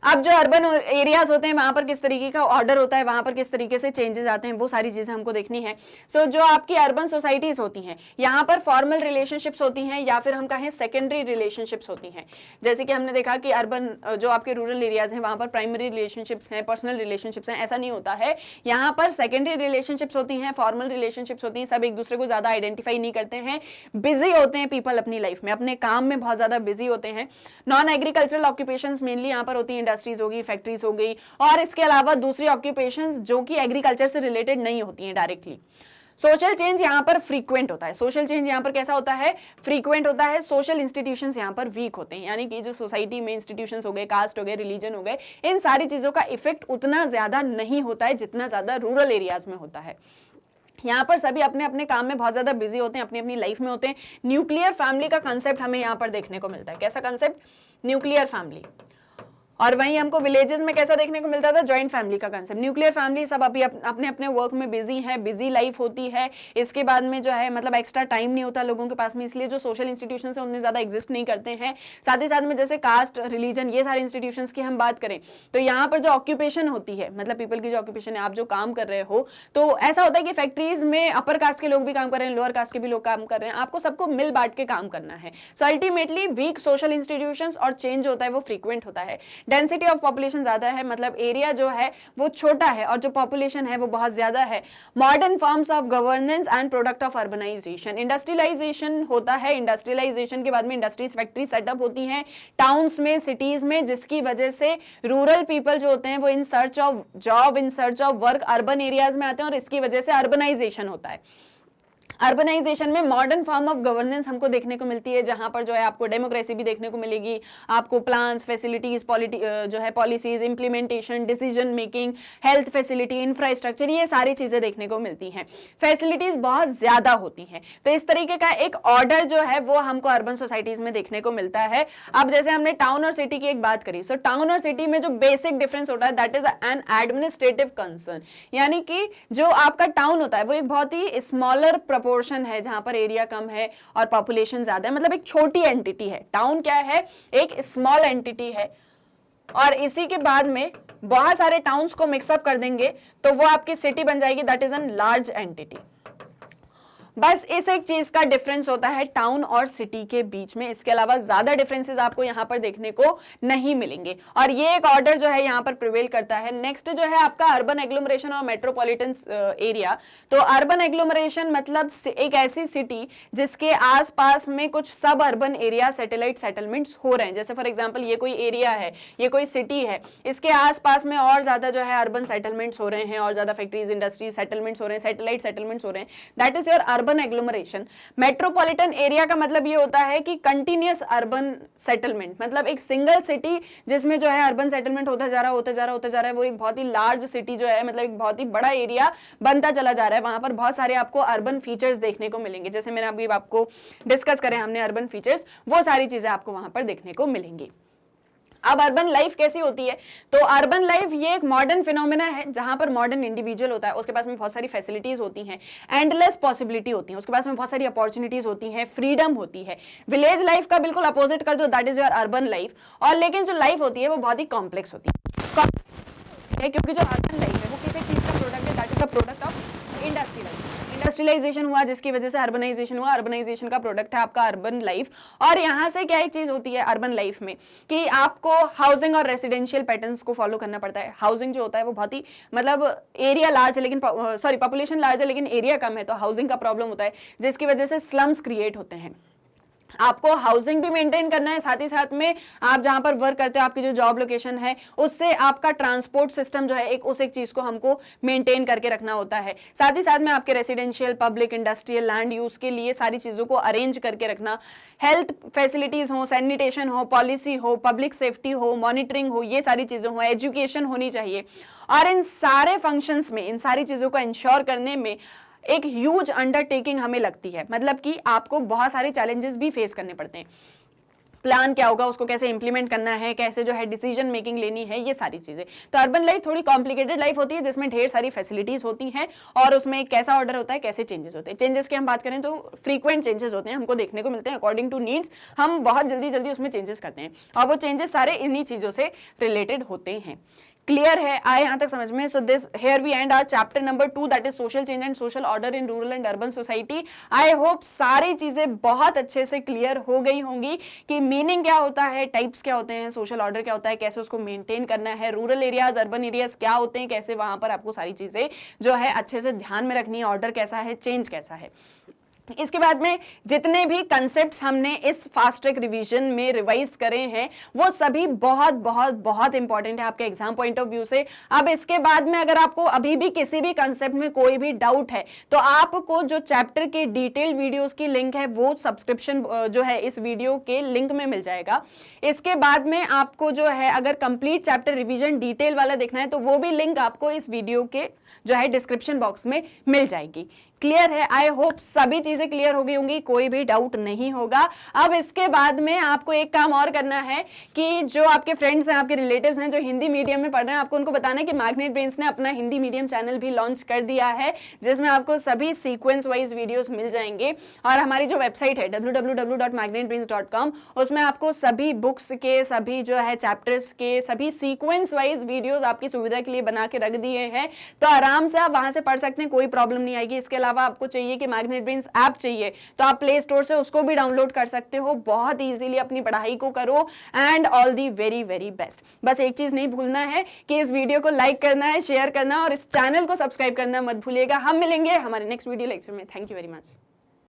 अब जो अर्बन एरियाज होते हैं वहां पर किस तरीके का ऑर्डर होता है, वहां पर किस तरीके से चेंजेस आते हैं, वो सारी चीजें हमको देखनी है। सो जो आपकी अर्बन सोसाइटीज होती हैं यहाँ पर फॉर्मल रिलेशनशिप्स होती हैं या फिर हम कहें सेकेंडरी रिलेशनशिप्स होती हैं। जैसे कि हमने देखा कि अर्बन जो आपके रूरल एरियाज हैं वहां पर प्राइमरी रिलेशनशिप्स हैं, पर्सनल रिलेशनशिप्स हैं, ऐसा नहीं होता है। यहाँ पर सेकेंडरी रिलेशनशिप्स होती हैं, फॉर्मल रिलेशनशिप्स होती हैं, सब एक दूसरे को ज्यादा आइडेंटिफाई नहीं करते हैं, बिजी होते हैं पीपल अपनी लाइफ में, अपने काम में बहुत ज्यादा बिजी होते हैं। नॉन एग्रीकल्चरल ऑक्यूपेशंस मेनली यहाँ पर होती हैं, इंडस्ट्रीज होगी, फैक्ट्रीज हो गई, और इसके अलावा दूसरी ऑक्यूपेशंस जो कि एग्रीकल्चर से रिलेटेड नहीं होती हैं डायरेक्टली। सोशल चेंज यहाँ पर फ्रीक्वेंट होता है। सोशल चेंज यहाँ पर कैसा होता है, फ्रीक्वेंट होता है। सोशल इंस्टीट्यूशंस यहाँ पर वीक होते हैं, यानी कि जो सोसाइटी में इंस्टीट्यूशंस हो गए, कास्ट हो गए, रिलीजन हो गए, इन सारी चीजों का इफेक्ट उतना ज्यादा नहीं होता है जितना ज्यादा रूरल एरियाज में होता है। यहाँ पर सभी अपने अपने काम में बहुत ज्यादा बिजी होते हैं, अपनी अपनी लाइफ में होते हैं। न्यूक्लियर फैमिली का कंसेप्ट हमें यहाँ पर देखने को मिलता है। कैसा कंसेप्ट, न्यूक्लियर फैमिली। और वहीं हमको विलेजेस में कैसा देखने को मिलता था, जॉइंट फैमिली का कंसेप्ट। न्यूक्लियर फैमिली सब अभी अपने अपने वर्क में बिजी है, बिजी लाइफ होती है, इसके बाद में जो है मतलब एक्स्ट्रा टाइम नहीं होता लोगों के पास में, इसलिए जो सोशल इंस्टीट्यूशंस है उनमें ज्यादा एग्जिस्ट नहीं करते हैं। साथ ही साथ में जैसे कास्ट, रिलीजन, ये सारे इंस्टीट्यूशंस की हम बात करें तो यहाँ पर जो ऑक्यूपेशन होती है, मतलब पीपल की जो ऑक्यूपेशन है, आप जो काम कर रहे हो, तो ऐसा होता है कि फैक्ट्रीज में अपर कास्ट के लोग भी काम कर रहे हैं, लोअर कास्ट के भी लोग काम कर रहे हैं, आपको सबको मिल बांट के काम करना है। So ultimately weak social institutions और चेंज होता है वो फ्रीक्वेंट होता है। डेंसिटी ऑफ पॉपुलेशन ज्यादा है, मतलब एरिया जो है वो छोटा है और जो पॉपुलेशन है वो बहुत ज्यादा है। Modern forms of governance and product of urbanisation. Industrialisation होता है, इंडस्ट्रियलाइजेशन के बाद में इंडस्ट्रीज, फैक्ट्री सेटअप होती हैं टाउन्स में, सिटीज में, जिसकी वजह से रूरल पीपल जो होते हैं वो in search of job, in search of work urban areas में आते हैं और इसकी वजह से अर्बनाइजेशन होता है। अर्बनाइजेशन में मॉडर्न फॉर्म ऑफ गवर्नेंस हमको देखने को मिलती है, जहां पर जो है आपको डेमोक्रेसी भी देखने को मिलेगी, आपको प्लान्स, फैसिलिटीज, जो है policies, implementation, decision making, health facility, infrastructure, ये सारी चीजें देखने को मिलती हैं। फैसिलिटीज बहुत ज्यादा होती हैं, तो इस तरीके का एक ऑर्डर जो है वो हमको अर्बन सोसाइटीज में देखने को मिलता है। अब जैसे हमने टाउन और सिटी की एक बात करी, सो टाउन और सिटी में जो बेसिक डिफरेंस होता है that is an administrative concern, यानी कि जो आपका टाउन होता है वो एक बहुत ही स्मॉलर पोर्शन है जहां पर एरिया कम है और पॉपुलेशन ज्यादा है, मतलब एक छोटी एंटिटी है। टाउन क्या है, एक स्मॉल एंटिटी है, और इसी के बाद में बहुत सारे टाउन्स को मिक्सअप कर देंगे तो वो आपकी सिटी बन जाएगी, that is an large entity. बस इस एक चीज का डिफरेंस होता है टाउन और सिटी के बीच में, इसके अलावा ज्यादा डिफरेंसेस आपको यहां पर देखने को नहीं मिलेंगे, और ये एक ऑर्डर जो है यहां पर प्रिवेल करता है। नेक्स्ट जो है आपका अर्बन एग्लोमरेशन और मेट्रोपॉलिटन एरिया। तो अर्बन एग्लोमरेशन मतलब एक ऐसी सिटी जिसके आसपास में कुछ सब अर्बन एरिया, सैटेलाइट सेटलमेंट्स हो रहे हैं। जैसे फॉर एग्जाम्पल ये कोई एरिया है, ये कोई सिटी है, इसके आसपास में और ज्यादा जो है अर्बन सेटलमेंट्स हो रहे हैं, और ज्यादा फैक्ट्रीज, इंडस्ट्रीज, सेटलमेंट्स हो रहे हैं, सैटेलाइट सेटलमेंट्स हो रहे हैं, that is your urban agglomeration. Metropolitan area का मतलब ये होता है कि कंटिन्यूअस अर्बन सेटलमेंट, मतलब एक सिंगल सिटी जिसमें जो है अर्बन सेटलमेंट होता जा रहा है, वो एक बहुत ही लार्ज सिटी जो है, मतलब एक बहुत ही बड़ा एरिया बनता चला जा रहा है। वहां पर बहुत सारे आपको अर्बन फीचर्स देखने को मिलेंगे, जैसे मैंने अभी आपको डिस्कस करे हमने अर्बन फीचर्स, वो सारी चीजें आपको वहां पर देखने को मिलेंगी। अब अर्बन लाइफ कैसी होती है, तो अर्बन लाइफ ये एक मॉडर्न फिनोमेना है जहां पर मॉडर्न इंडिविजुअल होता है, उसके पास में बहुत सारी फैसिलिटीज होती हैं, एंडलेस पॉसिबिलिटी होती है, उसके पास में बहुत सारी अपॉर्चुनिटीज होती हैं, फ्रीडम होती है। विलेज लाइफ का बिल्कुल अपोजिट कर दो, that is your urban life. और लेकिन जो लाइफ होती है वो बहुत ही कॉम्प्लेक्स होती है, क्योंकि जो अर्बन लाइफ है वो किसी चीज का प्रोडक्ट है, that is the product of industry life. Industrialisation हुआ जिसकी वजह से अर्बनाइजेशन हुआ, अर्बनाइजेशन का प्रोडक्ट है आपका अर्बन लाइफ। और यहाँ से क्या एक चीज होती है अर्बन लाइफ में कि आपको हाउसिंग और रेसिडेंशियल पैटर्न्स को फॉलो करना पड़ता है। हाउसिंग जो होता है वो बहुत ही मतलब एरिया लार्ज है, लेकिन पॉपुलेशन लार्ज है लेकिन एरिया कम है, तो हाउसिंग का प्रॉब्लम होता है, जिसकी वजह से स्लम्स क्रिएट होते हैं। आपको हाउसिंग भी मेंटेन करना है, साथ ही साथ में आप जहां पर वर्क करते हो, आपकी जो जॉब लोकेशन है, उससे आपका ट्रांसपोर्ट सिस्टम जो है उस एक चीज को हमको मेंटेन करके रखना होता है। साथ ही साथ में आपके residential, public, industrial, land use के लिए सारी चीजों को अरेंज करके रखना, हेल्थ फैसिलिटीज हो, सैनिटेशन हो, पॉलिसी हो, पब्लिक सेफ्टी हो, मॉनिटरिंग हो, ये सारी चीजें हो, एजुकेशन होनी चाहिए। और इन सारे फंक्शंस में, इन सारी चीजों को इंश्योर करने में एक ह्यूज अंडरटेकिंग हमें लगती है, मतलब कि आपको बहुत सारे चैलेंजेस भी फेस करने पड़ते हैं। प्लान क्या होगा, उसको कैसे इंप्लीमेंट करना है, कैसे जो है डिसीजन मेकिंग लेनी है, ये सारी चीजें। तो अर्बन लाइफ थोड़ी कॉम्प्लिकेटेड लाइफ होती है जिसमें ढेर सारी फैसिलिटीज होती हैं और उसमें कैसा ऑर्डर होता है, कैसे चेंजेस होते हैं। चेंजेस की हम बात करें तो फ्रीक्वेंट चेंजेस होते हैं, हमको देखने को मिलते हैं अकॉर्डिंग टू नीड्स, हम बहुत जल्दी जल्दी उसमें चेंजेस करते हैं और वो चेंजेस सारे इन्हीं चीजों से रिलेटेड होते हैं। क्लियर है, आए यहां तक समझ में? So this here we end our chapter number 2 that is social change and social order in rural and urban society. I hope सारी चीजें बहुत अच्छे से क्लियर हो गई होंगी कि मीनिंग क्या होता है, टाइप्स क्या होते हैं, सोशल ऑर्डर क्या होता है, कैसे उसको मेंटेन करना है, रूरल एरियाज अर्बन एरियाज क्या होते हैं, कैसे वहां पर आपको सारी चीजें जो है अच्छे से ध्यान में रखनी है, ऑर्डर कैसा है, चेंज कैसा है। इसके बाद में जितने भी कंसेप्ट्स हमने इस फास्ट ट्रैक रिवीजन में रिवाइज करे हैं वो सभी बहुत बहुत बहुत इंपॉर्टेंट है आपके एग्जाम पॉइंट ऑफ व्यू से। अब इसके बाद में अगर आपको अभी भी किसी भी कंसेप्ट में कोई भी डाउट है तो आपको जो चैप्टर के डिटेल वीडियोस की लिंक है वो सब्सक्रिप्शन जो है इस वीडियो के लिंक में मिल जाएगा। इसके बाद में आपको जो है अगर कंप्लीट चैप्टर रिवीजन डिटेल वाला देखना है तो वो भी लिंक आपको इस वीडियो के जो है डिस्क्रिप्शन बॉक्स में मिल जाएगी। क्लियर है, आई होप सभी चीजें क्लियर हो गई होंगी, कोई भी डाउट नहीं होगा। अब इसके बाद में आपको एक काम और करना है कि जो आपके फ्रेंड्स हैं, आपके रिलेटिव्स हैं जो हिंदी मीडियम में पढ़ रहे हैं, आपको उनको बताना है कि मैग्नेट ब्रेन्स ने अपना हिंदी मीडियम चैनल भी लॉन्च कर दिया है जिसमें आपको सभी सीक्वेंस वाइज वीडियोस मिल जाएंगे। और हमारी जो वेबसाइट है www.magnetbrains.com उसमें आपको सभी बुक्स के, सभी जो है चैप्टर्स के, सभी सीक्वेंस वाइज वीडियोस आपकी सुविधा के लिए बना के रख दिए हैं, तो आराम से आप वहां से पढ़ सकते हैं, कोई प्रॉब्लम नहीं आएगी। इसके आपको चाहिए कि मैग्नेट ब्रेन्स ऐप चाहिए तो आप प्ले स्टोर से उसको भी डाउनलोड कर सकते हो, बहुत इजीली अपनी पढ़ाई को करो and all the very very best. बस एक चीज नहीं भूलना है कि इस वीडियो को लाइक करना है, शेयर करना और इस चैनल को सब्सक्राइब करना मत भूलिएगा। हम मिलेंगे हमारे नेक्स्ट वीडियो लेक्चर में। Thank you very much.